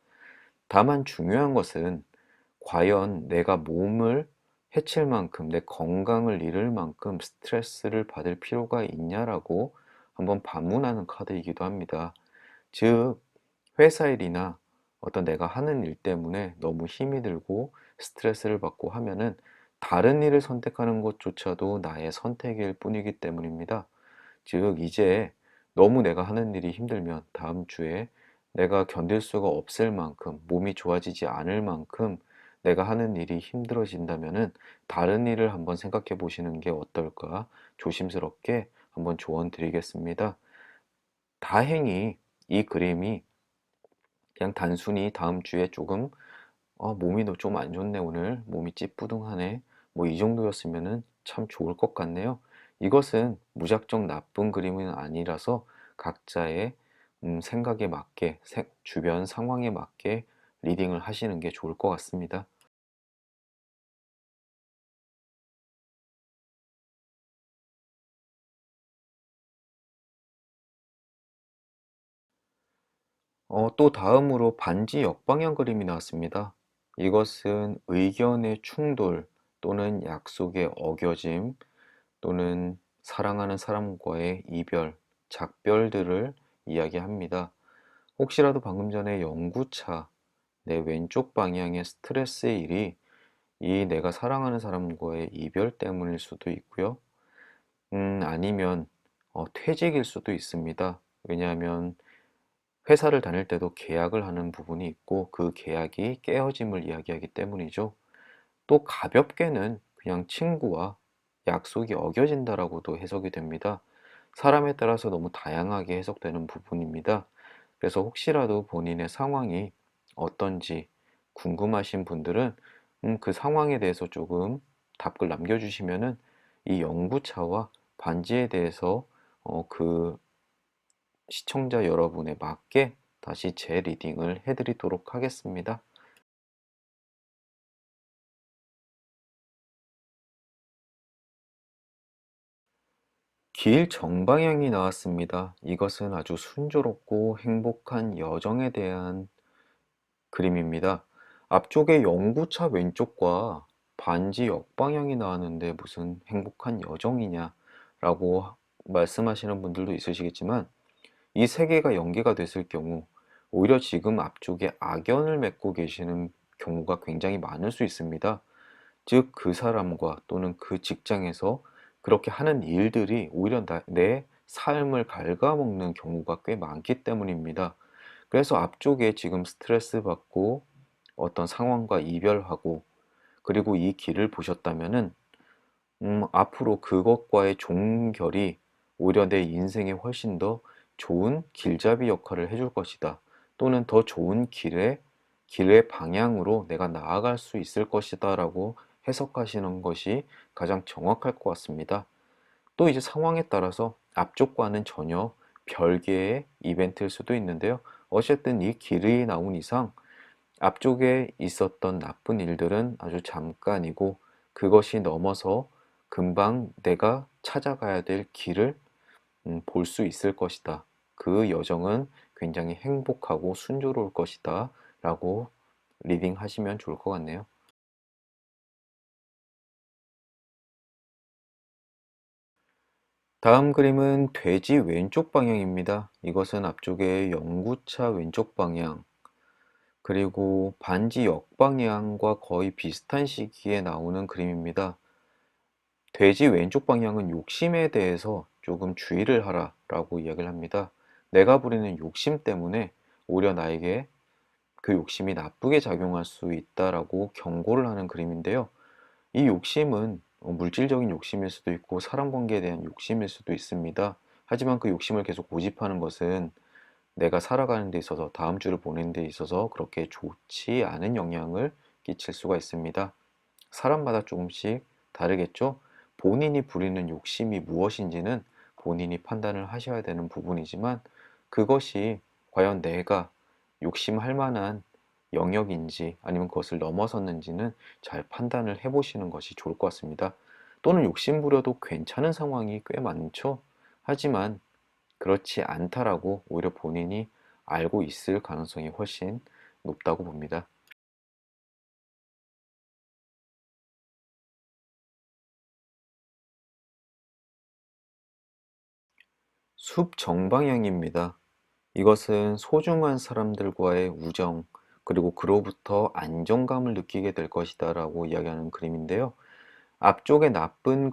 다만 중요한 것은 과연 내가 몸을 해칠 만큼, 내 건강을 잃을 만큼 스트레스를 받을 필요가 있냐라고 한번 반문하는 카드이기도 합니다. 즉, 회사 일이나 어떤 내가 하는 일 때문에 너무 힘이 들고 스트레스를 받고 하면은 다른 일을 선택하는 것조차도 나의 선택일 뿐이기 때문입니다. 즉, 이제 너무 내가 하는 일이 힘들면 다음 주에 내가 견딜 수가 없을 만큼, 몸이 좋아지지 않을 만큼 내가 하는 일이 힘들어진다면은 다른 일을 한번 생각해 보시는 게 어떨까 조심스럽게 한번 조언 드리겠습니다. 다행히 이 그림이 그냥 단순히 다음 주에 조금 몸이 너 좀 안 좋네 오늘 몸이 찌뿌둥하네 뭐 이 정도였으면은 참 좋을 것 같네요. 이것은 무작정 나쁜 그림은 아니라서 각자의 생각에 맞게 주변 상황에 맞게 리딩을 하시는 게 좋을 것 같습니다. 또 다음으로 반지 역방향 그림이 나왔습니다. 이것은 의견의 충돌 또는 약속의 어겨짐 또는 사랑하는 사람과의 이별, 작별들을 이야기합니다. 혹시라도 방금 전에 영구차, 내 왼쪽 방향의 스트레스의 일이 이 내가 사랑하는 사람과의 이별 때문일 수도 있고요. 아니면 퇴직일 수도 있습니다. 왜냐하면 회사를 다닐 때도 계약을 하는 부분이 있고 그 계약이 깨어짐을 이야기하기 때문이죠. 또 가볍게는 그냥 친구와 약속이 어겨진다라고도 해석이 됩니다. 사람에 따라서 너무 다양하게 해석되는 부분입니다. 그래서 혹시라도 본인의 상황이 어떤지 궁금하신 분들은 그 상황에 대해서 조금 답글 남겨주시면은 이 연구차와 반지에 대해서 그 시청자 여러분에 맞게 다시 재리딩을 해드리도록 하겠습니다. 길 정방향이 나왔습니다. 이것은 아주 순조롭고 행복한 여정에 대한 그림입니다. 앞쪽에 연구차 왼쪽과 반지 역방향이 나왔는데 무슨 행복한 여정이냐라고 말씀하시는 분들도 있으시겠지만 이 세 개가 연계가 됐을 경우 오히려 지금 앞쪽에 악연을 맺고 계시는 경우가 굉장히 많을 수 있습니다. 즉, 그 사람과 또는 그 직장에서 그렇게 하는 일들이 오히려 내 삶을 갉아먹는 경우가 꽤 많기 때문입니다. 그래서 앞쪽에 지금 스트레스 받고 어떤 상황과 이별하고 그리고 이 길을 보셨다면은 앞으로 그것과의 종결이 오히려 내 인생에 훨씬 더 좋은 길잡이 역할을 해줄 것이다. 또는 더 좋은 길의 방향으로 내가 나아갈 수 있을 것이다 라고 해석하시는 것이 가장 정확할 것 같습니다. 또 이제 상황에 따라서 앞쪽과는 전혀 별개의 이벤트일 수도 있는데요. 어쨌든 이 길이 나온 이상 앞쪽에 있었던 나쁜 일들은 아주 잠깐이고 그것이 넘어서 금방 내가 찾아가야 될 길을 볼 수 있을 것이다. 그 여정은 굉장히 행복하고 순조로울 것이다. 라고 리딩 하시면 좋을 것 같네요. 다음 그림은 돼지 왼쪽 방향입니다. 이것은 앞쪽에 연구차 왼쪽 방향, 그리고 반지 역방향과 거의 비슷한 시기에 나오는 그림입니다. 돼지 왼쪽 방향은 욕심에 대해서 조금 주의를 하라 라고 이야기를 합니다. 내가 부리는 욕심 때문에 오히려 나에게 그 욕심이 나쁘게 작용할 수 있다라고 경고를 하는 그림인데요. 이 욕심은 물질적인 욕심일 수도 있고 사람 관계에 대한 욕심일 수도 있습니다. 하지만 그 욕심을 계속 고집하는 것은 내가 살아가는 데 있어서 다음 주를 보내는 데 있어서 그렇게 좋지 않은 영향을 끼칠 수가 있습니다. 사람마다 조금씩 다르겠죠? 본인이 부리는 욕심이 무엇인지는 본인이 판단을 하셔야 되는 부분이지만 그것이 과연 내가 욕심할 만한 영역인지 아니면 그것을 넘어섰는지는 잘 판단을 해보시는 것이 좋을 것 같습니다. 또는 욕심 부려도 괜찮은 상황이 꽤 많죠? 하지만 그렇지 않다라고 오히려 본인이 알고 있을 가능성이 훨씬 높다고 봅니다. 숲 정방향입니다. 이것은 소중한 사람들과의 우정, 그리고 그로부터 안정감을 느끼게 될 것이다 라고 이야기하는 그림인데요. 앞쪽에 나쁜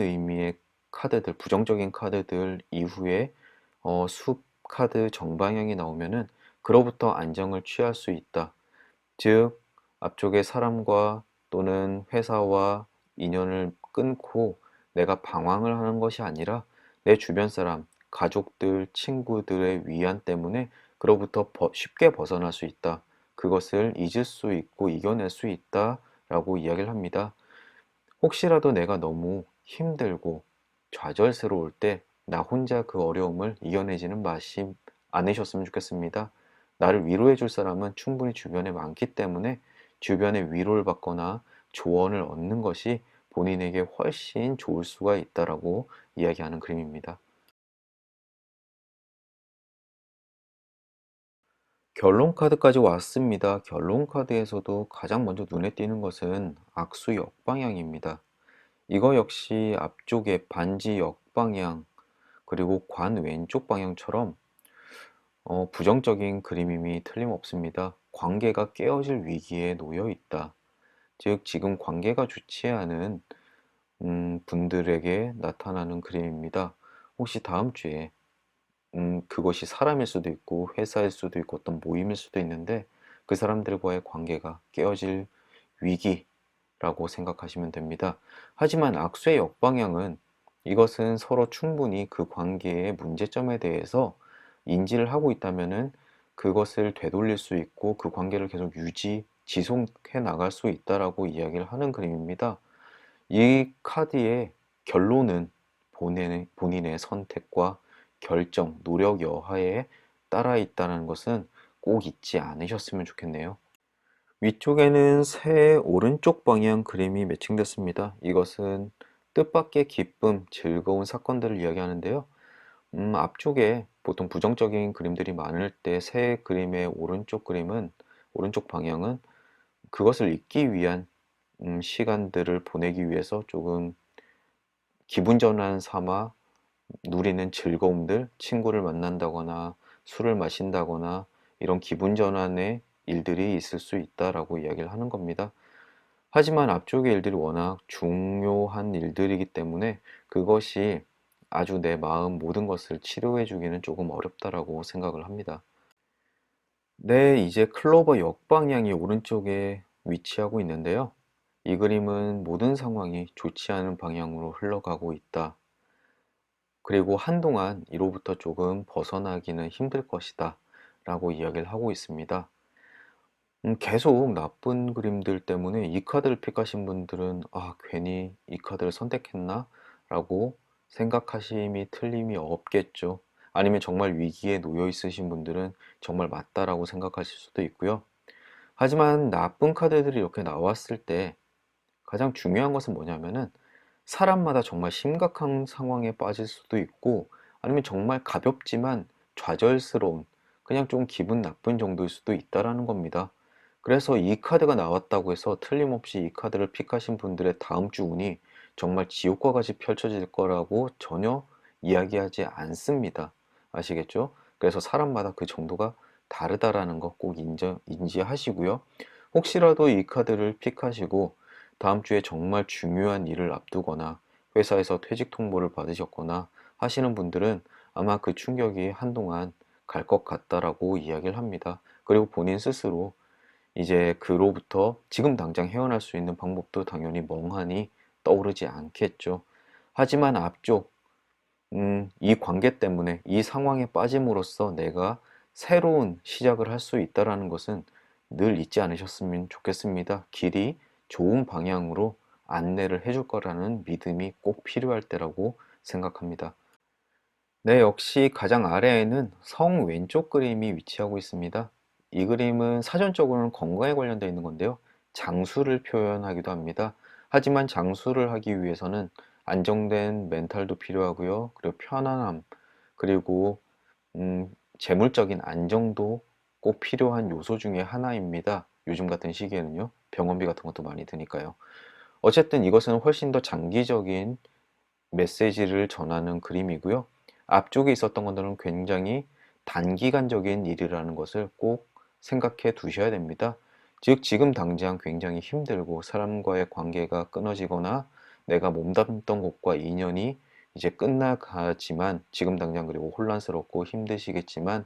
의미의 카드들, 부정적인 카드들 이후에 숲 카드 정방향이 나오면은 그로부터 안정을 취할 수 있다. 즉, 앞쪽에 사람과 또는 회사와 인연을 끊고 내가 방황을 하는 것이 아니라 내 주변 사람, 가족들, 친구들의 위안 때문에 그로부터 쉽게 벗어날 수 있다. 그것을 잊을 수 있고 이겨낼 수 있다라고 이야기를 합니다. 혹시라도 내가 너무 힘들고 좌절스러울 때 나 혼자 그 어려움을 이겨내지는 않으셨으면 좋겠습니다. 나를 위로해 줄 사람은 충분히 주변에 많기 때문에 주변의 위로를 받거나 조언을 얻는 것이 본인에게 훨씬 좋을 수가 있다라고 이야기하는 그림입니다. 결론 카드까지 왔습니다. 결론 카드에서도 가장 먼저 눈에 띄는 것은 악수 역방향입니다. 이거 역시 앞쪽에 반지 역방향, 그리고 관 왼쪽 방향처럼 부정적인 그림임이 틀림없습니다. 관계가 깨어질 위기에 놓여 있다. 즉, 지금 관계가 좋지 않은 분들에게 나타나는 그림입니다. 혹시 다음 주에 그것이 사람일 수도 있고 회사일 수도 있고 어떤 모임일 수도 있는데 그 사람들과의 관계가 깨어질 위기라고 생각하시면 됩니다. 하지만 악수의 역방향은 이것은 서로 충분히 그 관계의 문제점에 대해서 인지를 하고 있다면은 그것을 되돌릴 수 있고 그 관계를 계속 지속해 나갈 수 있다라고 이야기를 하는 그림입니다. 이 카드의 결론은 본인의 선택과 결정, 노력 여하에 따라 있다는 것은 꼭 잊지 않으셨으면 좋겠네요. 위쪽에는 새 오른쪽 방향 그림이 매칭됐습니다. 이것은 뜻밖의 기쁨, 즐거운 사건들을 이야기하는데요. 앞쪽에 보통 부정적인 그림들이 많을 때 새 그림의 오른쪽 방향은 그것을 잊기 위한 시간들을 보내기 위해서 조금 기분 전환 삼아 누리는 즐거움들, 친구를 만난다거나 술을 마신다거나 이런 기분 전환의 일들이 있을 수 있다라고 이야기를 하는 겁니다. 하지만 앞쪽의 일들이 워낙 중요한 일들이기 때문에 그것이 아주 내 마음 모든 것을 치료해 주기는 조금 어렵다라고 생각을 합니다. 네, 이제 클로버 역방향이 오른쪽에 위치하고 있는데요. 이 그림은 모든 상황이 좋지 않은 방향으로 흘러가고 있다. 그리고 한동안 이로부터 조금 벗어나기는 힘들 것이다. 라고 이야기를 하고 있습니다. 계속 나쁜 그림들 때문에 이 카드를 픽하신 분들은 괜히 이 카드를 선택했나? 라고 생각하심이 틀림이 없겠죠. 아니면 정말 위기에 놓여 있으신 분들은 정말 맞다라고 생각하실 수도 있고요. 하지만 나쁜 카드들이 이렇게 나왔을 때 가장 중요한 것은 뭐냐면은 사람마다 정말 심각한 상황에 빠질 수도 있고 아니면 정말 가볍지만 좌절스러운 그냥 좀 기분 나쁜 정도일 수도 있다라는 겁니다. 그래서 이 카드가 나왔다고 해서 틀림없이 이 카드를 픽하신 분들의 다음 주 운이 정말 지옥과 같이 펼쳐질 거라고 전혀 이야기하지 않습니다. 아시겠죠? 그래서 사람마다 그 정도가 다르다라는 거 꼭 인지하시고요. 혹시라도 이 카드를 픽하시고 다음 주에 정말 중요한 일을 앞두거나 회사에서 퇴직 통보를 받으셨거나 하시는 분들은 아마 그 충격이 한동안 갈 것 같다라고 이야기를 합니다. 그리고 본인 스스로 이제 그로부터 지금 당장 헤어날 수 있는 방법도 당연히 멍하니 떠오르지 않겠죠. 하지만 앞쪽, 이 관계 때문에 이 상황에 빠짐으로써 내가 새로운 시작을 할 수 있다라는 것은 늘 잊지 않으셨으면 좋겠습니다. 길이 좋은 방향으로 안내를 해줄 거라는 믿음이 꼭 필요할 때라고 생각합니다. 네, 역시 가장 아래에는 성 왼쪽 그림이 위치하고 있습니다. 이 그림은 사전적으로는 건강에 관련되어 있는 건데요. 장수를 표현하기도 합니다. 하지만 장수를 하기 위해서는 안정된 멘탈도 필요하고요. 그리고 편안함, 그리고 재물적인 안정도 꼭 필요한 요소 중에 하나입니다. 요즘 같은 시기에는요. 병원비 같은 것도 많이 드니까요. 어쨌든 이것은 훨씬 더 장기적인 메시지를 전하는 그림이고요. 앞쪽에 있었던 것들은 굉장히 단기간적인 일이라는 것을 꼭 생각해 두셔야 됩니다. 즉, 지금 당장 굉장히 힘들고 사람과의 관계가 끊어지거나 내가 몸담던 곳과 인연이 이제 끝나가지만 지금 당장 그리고 혼란스럽고 힘드시겠지만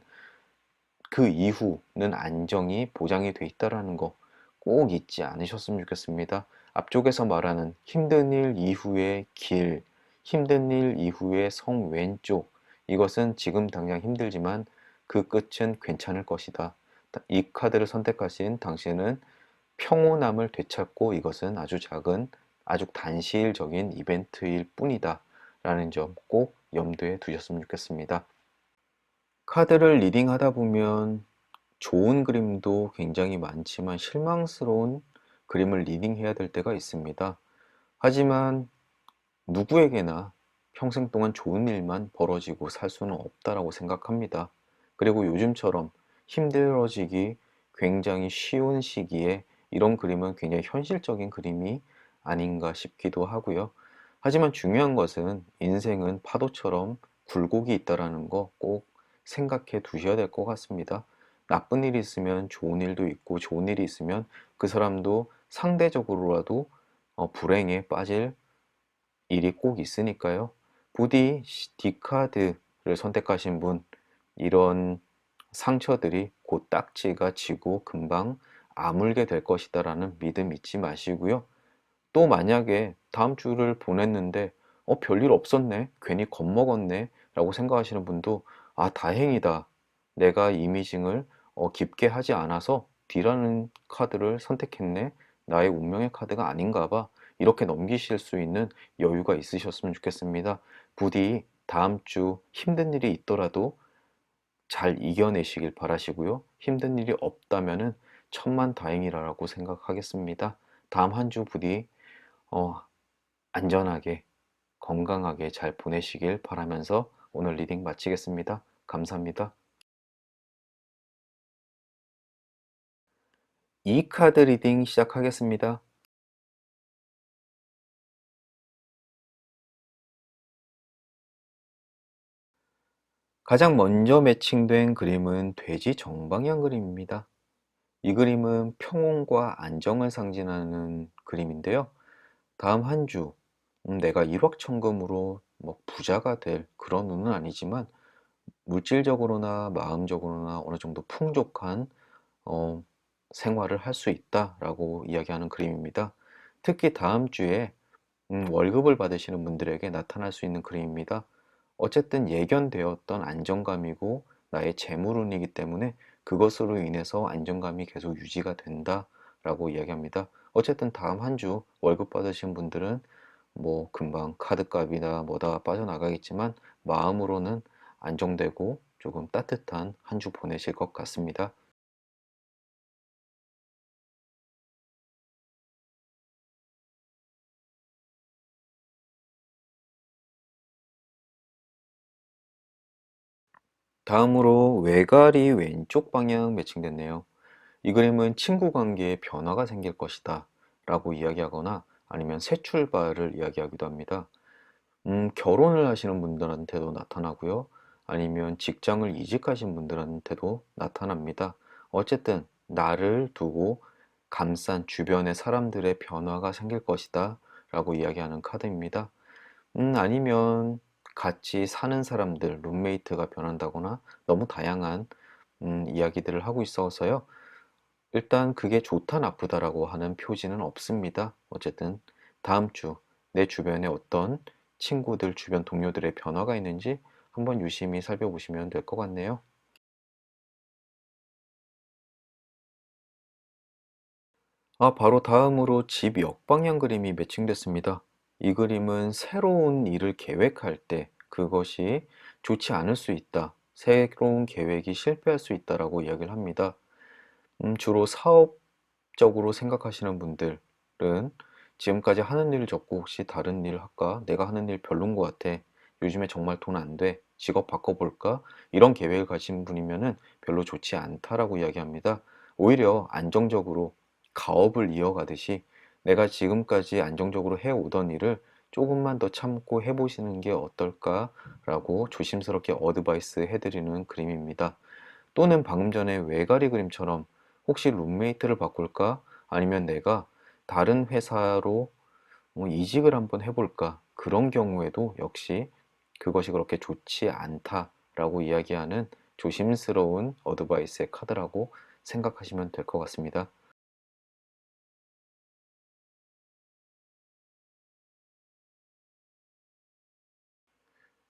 그 이후는 안정이 보장이 돼 있다라는 거 꼭 잊지 않으셨으면 좋겠습니다. 앞쪽에서 말하는 힘든 일 이후의 길, 힘든 일 이후의 성 왼쪽, 이것은 지금 당장 힘들지만 그 끝은 괜찮을 것이다. 이 카드를 선택하신 당신은 평온함을 되찾고 이것은 아주 작은, 아주 단시일적인 이벤트일 뿐이다. 라는 점 꼭 염두에 두셨으면 좋겠습니다. 카드를 리딩하다 보면 좋은 그림도 굉장히 많지만 실망스러운 그림을 리딩해야 될 때가 있습니다. 하지만 누구에게나 평생 동안 좋은 일만 벌어지고 살 수는 없다라고 생각합니다. 그리고 요즘처럼 힘들어지기 굉장히 쉬운 시기에 이런 그림은 굉장히 현실적인 그림이 아닌가 싶기도 하고요. 하지만 중요한 것은 인생은 파도처럼 굴곡이 있다라는 거 꼭 생각해 두셔야 될 것 같습니다. 나쁜 일이 있으면 좋은 일도 있고 좋은 일이 있으면 그 사람도 상대적으로라도 불행에 빠질 일이 꼭 있으니까요. 부디 D카드를 선택하신 분, 이런 상처들이 곧 딱지가 지고 금방 아물게 될 것이다 라는 믿음 잊지 마시고요. 또 만약에 다음 주를 보냈는데 별일 없었네, 괜히 겁먹었네 라고 생각하시는 분도 다행이다, 내가 이미징을 깊게 하지 않아서 D라는 카드를 선택했네, 나의 운명의 카드가 아닌가 봐, 이렇게 넘기실 수 있는 여유가 있으셨으면 좋겠습니다. 부디 다음 주 힘든 일이 있더라도 잘 이겨내시길 바라시고요. 힘든 일이 없다면은 천만 다행이라고 생각하겠습니다. 다음 한 주 부디 어, 안전하게 건강하게 잘 보내시길 바라면서 오늘 리딩 마치겠습니다. 감사합니다. 이 카드 리딩 시작하겠습니다. 가장 먼저 매칭된 그림은 돼지 정방향 그림입니다. 이 그림은 평온과 안정을 상징하는 그림인데요. 다음 한 주, 내가 일확천금으로 뭐 부자가 될 그런 운은 아니지만 물질적으로나 마음적으로나 어느 정도 풍족한 어, 생활을 할 수 있다라고 이야기하는 그림입니다. 특히 다음 주에 월급을 받으시는 분들에게 나타날 수 있는 그림입니다. 어쨌든 예견되었던 안정감이고 나의 재물운이기 때문에 그것으로 인해서 안정감이 계속 유지가 된다라고 이야기합니다. 어쨌든 다음 한 주 월급 받으신 분들은 뭐 금방 카드값이나 뭐다 빠져나가겠지만 마음으로는 안정되고 조금 따뜻한 한 주 보내실 것 같습니다. 다음으로 외갈이 왼쪽 방향 매칭됐네요. 이 그림은 친구 관계에 변화가 생길 것이다 라고 이야기하거나 아니면 새 출발을 이야기하기도 합니다. 결혼을 하시는 분들한테도 나타나고요. 아니면 직장을 이직하신 분들한테도 나타납니다. 어쨌든 나를 두고 감싼 주변의 사람들의 변화가 생길 것이다 라고 이야기하는 카드입니다. 아니면 같이 사는 사람들, 룸메이트가 변한다거나 너무 다양한 이야기들을 하고 있어서요. 일단 그게 좋다 나쁘다라고 하는 표지는 없습니다. 어쨌든 다음 주 내 주변에 어떤 친구들, 주변 동료들의 변화가 있는지 한번 유심히 살펴보시면 될 것 같네요. 바로 다음으로 집 역방향 그림이 매칭됐습니다. 이 그림은 새로운 일을 계획할 때 그것이 좋지 않을 수 있다, 새로운 계획이 실패할 수 있다라고 이야기를 합니다. 주로 사업적으로 생각하시는 분들은 지금까지 하는 일을 접고 혹시 다른 일을 할까? 내가 하는 일 별론 것 같아. 요즘에 정말 돈 안 돼. 직업 바꿔볼까? 이런 계획을 가진 분이면은 별로 좋지 않다라고 이야기합니다. 오히려 안정적으로 가업을 이어가듯이 내가 지금까지 안정적으로 해오던 일을 조금만 더 참고 해보시는 게 어떨까라고 조심스럽게 어드바이스 해드리는 그림입니다. 또는 방금 전에 외가리 그림처럼 혹시 룸메이트를 바꿀까? 아니면 내가 다른 회사로 이직을 한번 해볼까? 그런 경우에도 역시 그것이 그렇게 좋지 않다라고 이야기하는 조심스러운 어드바이스의 카드라고 생각하시면 될 것 같습니다.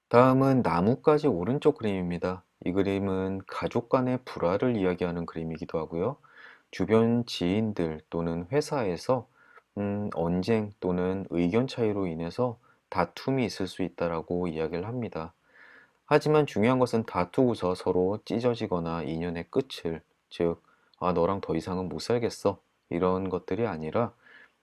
다음은 나뭇가지 오른쪽 그림입니다. 이 그림은 가족 간의 불화를 이야기하는 그림이기도 하고요. 주변 지인들 또는 회사에서 언쟁 또는 의견 차이로 인해서 다툼이 있을 수 있다라고 이야기를 합니다. 하지만 중요한 것은 다투고서 서로 찢어지거나 인연의 끝을, 즉, 너랑 더 이상은 못 살겠어. 이런 것들이 아니라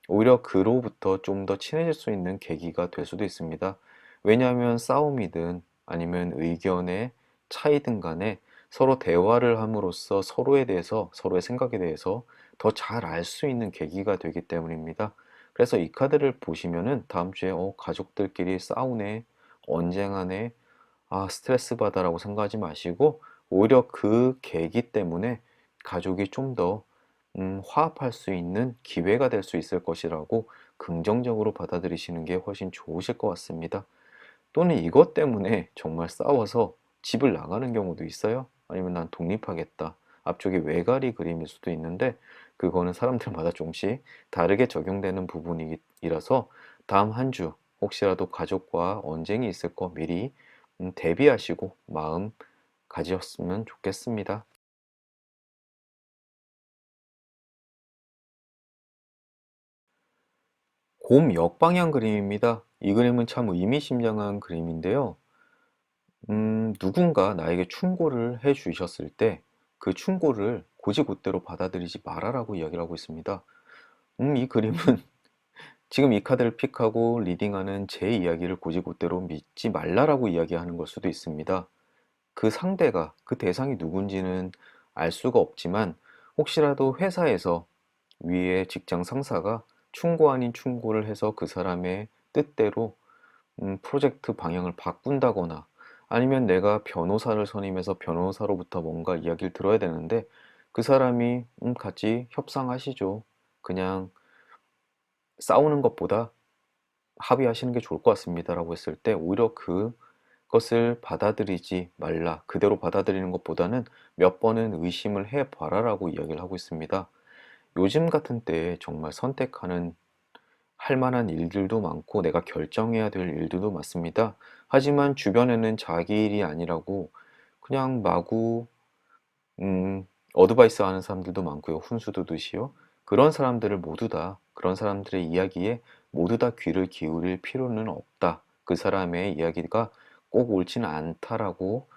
오히려 그로부터 좀 더 친해질 수 있는 계기가 될 수도 있습니다. 왜냐하면 싸움이든 아니면 의견의 차이든 간에 서로 대화를 함으로써 서로에 대해서, 서로의 생각에 대해서 더 잘 알 수 있는 계기가 되기 때문입니다. 그래서 이 카드를 보시면은 다음 주에 가족들끼리 싸우네, 언쟁하네, 스트레스 받아라고 생각하지 마시고 오히려 그 계기 때문에 가족이 좀 더 화합할 수 있는 기회가 될 수 있을 것이라고 긍정적으로 받아들이시는 게 훨씬 좋으실 것 같습니다. 또는 이것 때문에 정말 싸워서 집을 나가는 경우도 있어요. 아니면 난 독립하겠다. 앞쪽에 외가리 그림일 수도 있는데 그거는 사람들마다 조금씩 다르게 적용되는 부분이라서 다음 한 주 혹시라도 가족과 언쟁이 있을 거 미리 대비하시고 마음 가지셨으면 좋겠습니다. 곰 역방향 그림입니다. 이 그림은 참 의미심장한 그림인데요. 누군가 나에게 충고를 해 주셨을 때 그 충고를 곧이곧대로 받아들이지 말아라고 이야기를 하고 있습니다. 이 그림은 지금 이 카드를 픽하고 리딩하는 제 이야기를 곧이곧대로 믿지 말라라고 이야기하는 걸 수도 있습니다. 그 상대가, 그 대상이 누군지는 알 수가 없지만 혹시라도 회사에서 위에 직장 상사가 충고 아닌 충고를 해서 그 사람의 뜻대로 프로젝트 방향을 바꾼다거나 아니면 내가 변호사를 선임해서 변호사로부터 뭔가 이야기를 들어야 되는데 그 사람이 같이 협상하시죠. 그냥 싸우는 것보다 합의하시는 게 좋을 것 같습니다라고 했을 때 오히려 그것을 받아들이지 말라. 그대로 받아들이는 것보다는 몇 번은 의심을 해봐라라고 이야기를 하고 있습니다. 요즘 같은 때에 정말 선택하는 할 만한 일들도 많고 내가 결정해야 될 일들도 많습니다. 하지만 주변에는 자기 일이 아니라고 그냥 마구 어드바이스 하는 사람들도 많고요. 훈수도 두시요. 그런 사람들을 모두 다 그런 사람들의 이야기에 모두 다 귀를 기울일 필요는 없다. 그 사람의 이야기가 꼭 옳지는 않다라고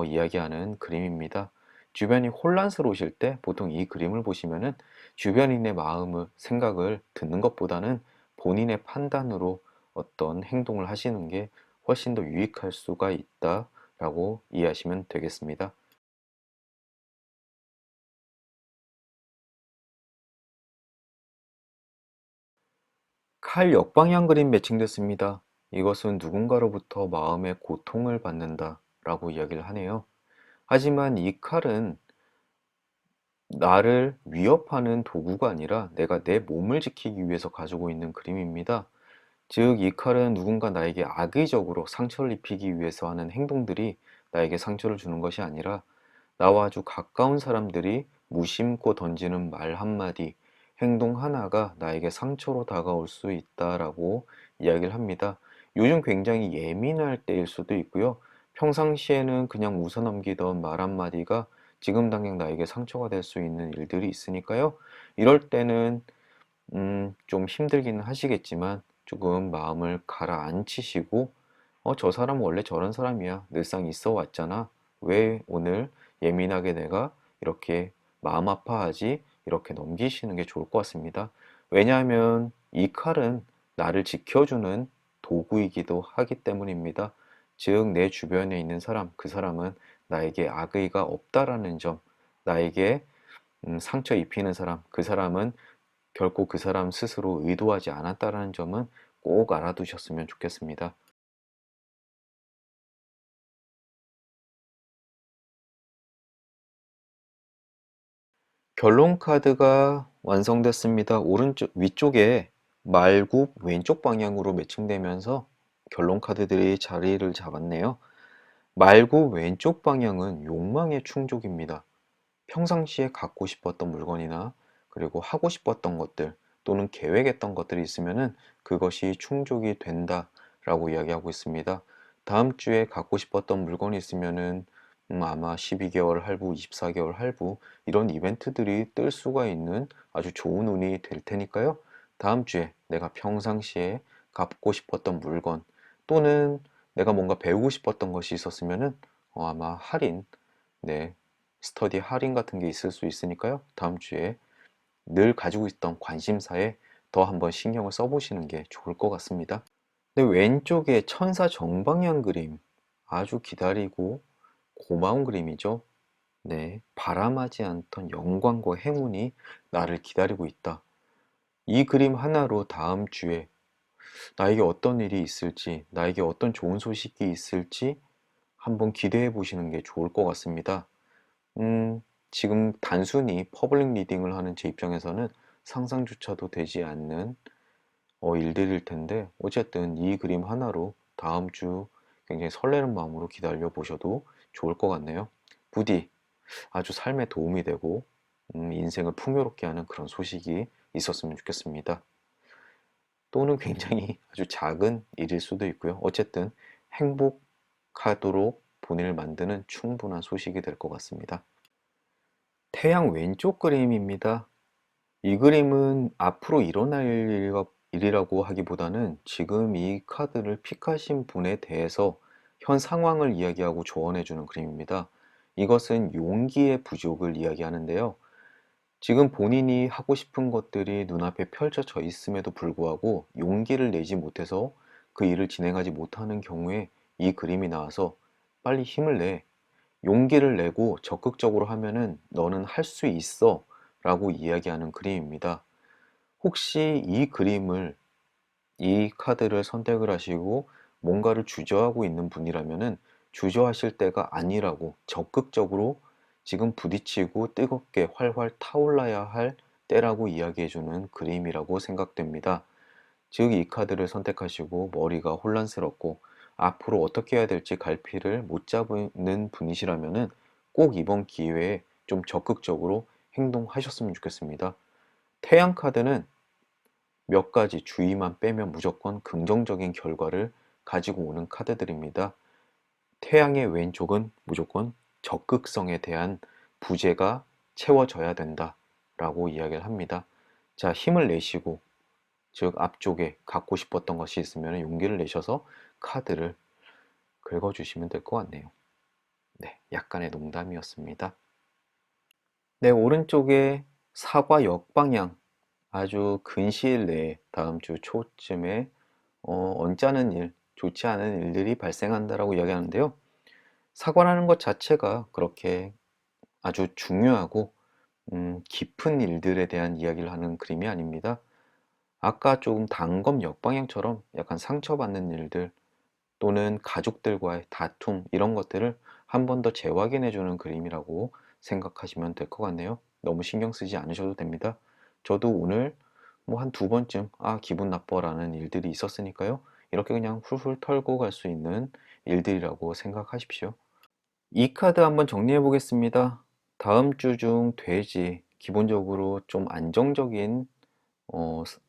이야기하는 그림입니다. 주변이 혼란스러우실 때 보통 이 그림을 보시면은 주변인의 마음을, 생각을 듣는 것보다는 본인의 판단으로 어떤 행동을 하시는 게 훨씬 더 유익할 수가 있다라고 이해하시면 되겠습니다. 칼 역방향 그림 매칭됐습니다. 이것은 누군가로부터 마음의 고통을 받는다 라고 이야기를 하네요. 하지만 이 칼은 나를 위협하는 도구가 아니라 내가 내 몸을 지키기 위해서 가지고 있는 그림입니다. 즉, 이 칼은 누군가 나에게 악의적으로 상처를 입히기 위해서 하는 행동들이 나에게 상처를 주는 것이 아니라 나와 아주 가까운 사람들이 무심코 던지는 말 한마디, 행동 하나가 나에게 상처로 다가올 수 있다라고 이야기를 합니다. 요즘 굉장히 예민할 때일 수도 있고요. 평상시에는 그냥 웃어넘기던 말 한마디가 지금 당장 나에게 상처가 될 수 있는 일들이 있으니까요. 이럴 때는 좀 힘들기는 하시겠지만 조금 마음을 가라앉히시고 저 사람은 원래 저런 사람이야. 늘상 있어 왔잖아. 왜 오늘 예민하게 내가 이렇게 마음 아파하지? 이렇게 넘기시는 게 좋을 것 같습니다. 왜냐하면 이 칼은 나를 지켜주는 도구이기도 하기 때문입니다. 즉, 내 주변에 있는 사람, 그 사람은 나에게 악의가 없다라는 점, 나에게 상처 입히는 사람, 그 사람은 결코 그 사람 스스로 의도하지 않았다라는 점은 꼭 알아두셨으면 좋겠습니다. 결론 카드가 완성됐습니다. 오른쪽 위쪽에 말굽 왼쪽 방향으로 매칭되면서 결론 카드들이 자리를 잡았네요. 말굽 왼쪽 방향은 욕망의 충족입니다. 평상시에 갖고 싶었던 물건이나 그리고 하고 싶었던 것들 또는 계획했던 것들이 있으면은 그것이 충족이 된다라고 이야기하고 있습니다. 다음 주에 갖고 싶었던 물건이 있으면은 아마 12개월 할부, 24개월 할부 이런 이벤트들이 뜰 수가 있는 아주 좋은 운이 될 테니까요. 다음 주에 내가 평상시에 갚고 싶었던 물건 또는 내가 뭔가 배우고 싶었던 것이 있었으면은 아마 할인, 네, 스터디 할인 같은 게 있을 수 있으니까요. 다음 주에 늘 가지고 있던 관심사에 더 한번 신경을 써보시는 게 좋을 것 같습니다. 네, 왼쪽에 천사 정방향 그림 아주 기다리고 고마운 그림이죠. 네, 바람하지 않던 영광과 행운이 나를 기다리고 있다. 이 그림 하나로 다음 주에 나에게 어떤 일이 있을지, 나에게 어떤 좋은 소식이 있을지 한번 기대해 보시는 게 좋을 것 같습니다. 지금 단순히 퍼블릭 리딩을 하는 제 입장에서는 상상조차도 되지 않는 일들일 텐데 어쨌든 이 그림 하나로 다음 주 굉장히 설레는 마음으로 기다려 보셔도 좋을 것 같네요. 부디 아주 삶에 도움이 되고 인생을 풍요롭게 하는 그런 소식이 있었으면 좋겠습니다. 또는 굉장히 아주 작은 일일 수도 있고요. 어쨌든 행복하도록 본인을 만드는 충분한 소식이 될 것 같습니다. 태양 왼쪽 그림입니다. 이 그림은 앞으로 일어날 일이라고 하기보다는 지금 이 카드를 픽하신 분에 대해서 현 상황을 이야기하고 조언해주는 그림입니다. 이것은 용기의 부족을 이야기하는데요. 지금 본인이 하고 싶은 것들이 눈앞에 펼쳐져 있음에도 불구하고 용기를 내지 못해서 그 일을 진행하지 못하는 경우에 이 그림이 나와서 빨리 힘을 내. 용기를 내고 적극적으로 하면은 너는 할 수 있어 라고 이야기하는 그림입니다. 혹시 이 카드를 선택을 하시고 뭔가를 주저하고 있는 분이라면은 주저하실 때가 아니라고 적극적으로 지금 부딪히고 뜨겁게 활활 타올라야 할 때라고 이야기해주는 그림이라고 생각됩니다. 즉, 이 카드를 선택하시고 머리가 혼란스럽고 앞으로 어떻게 해야 될지 갈피를 못 잡는 분이시라면은 꼭 이번 기회에 좀 적극적으로 행동하셨으면 좋겠습니다. 태양 카드는 몇 가지 주의만 빼면 무조건 긍정적인 결과를 가지고 오는 카드들입니다. 태양의 왼쪽은 무조건 적극성에 대한 부재가 채워져야 된다 라고 이야기를 합니다. 자, 힘을 내시고 즉 앞쪽에 갖고 싶었던 것이 있으면 용기를 내셔서 카드를 긁어주시면 될 것 같네요. 네, 약간의 농담이었습니다. 네, 오른쪽에 사과 역방향 아주 근시일 내에 다음 주 초쯤에 언짢은 일, 좋지 않은 일들이 발생한다라고 이야기하는데요. 사과라는 것 자체가 그렇게 아주 중요하고 깊은 일들에 대한 이야기를 하는 그림이 아닙니다. 아까 조금 단검 역방향처럼 약간 상처받는 일들 또는 가족들과의 다툼 이런 것들을 한 번 더 재확인해 주는 그림이라고 생각하시면 될 것 같네요. 너무 신경 쓰지 않으셔도 됩니다. 저도 오늘 뭐 한 두 번쯤 기분 나빠라는 일들이 있었으니까요. 이렇게 그냥 훌훌 털고 갈 수 있는 일들이라고 생각하십시오. 이 카드 한번 정리해 보겠습니다. 다음 주 중 돼지 기본적으로 좀 안정적인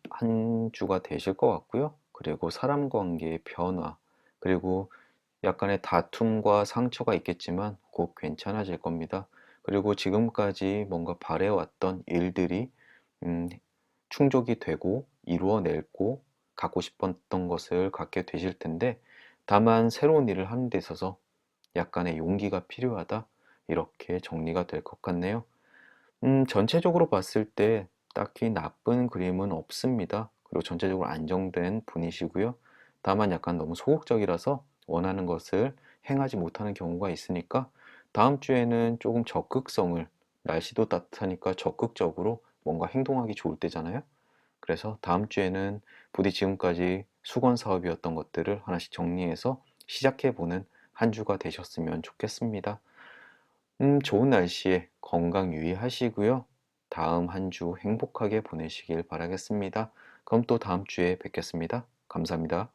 한 주가 되실 것 같고요. 그리고 사람 관계의 변화, 그리고 약간의 다툼과 상처가 있겠지만 곧 괜찮아질 겁니다. 그리고 지금까지 뭔가 바래왔던 일들이 음, 충족이 되고 이루어내고 갖고 싶었던 것을 갖게 되실 텐데 다만 새로운 일을 하는 데 있어서 약간의 용기가 필요하다. 이렇게 정리가 될 것 같네요. 전체적으로 봤을 때 딱히 나쁜 그림은 없습니다. 그리고 전체적으로 안정된 분이시고요. 다만 약간 너무 소극적이라서 원하는 것을 행하지 못하는 경우가 있으니까 다음 주에는 조금 적극성을 날씨도 따뜻하니까 적극적으로 뭔가 행동하기 좋을 때잖아요. 그래서 다음 주에는 부디 지금까지 수건 사업이었던 것들을 하나씩 정리해서 시작해보는 한 주가 되셨으면 좋겠습니다. 좋은 날씨에 건강 유의하시고요. 다음 한 주 행복하게 보내시길 바라겠습니다. 그럼 또 다음 주에 뵙겠습니다. 감사합니다.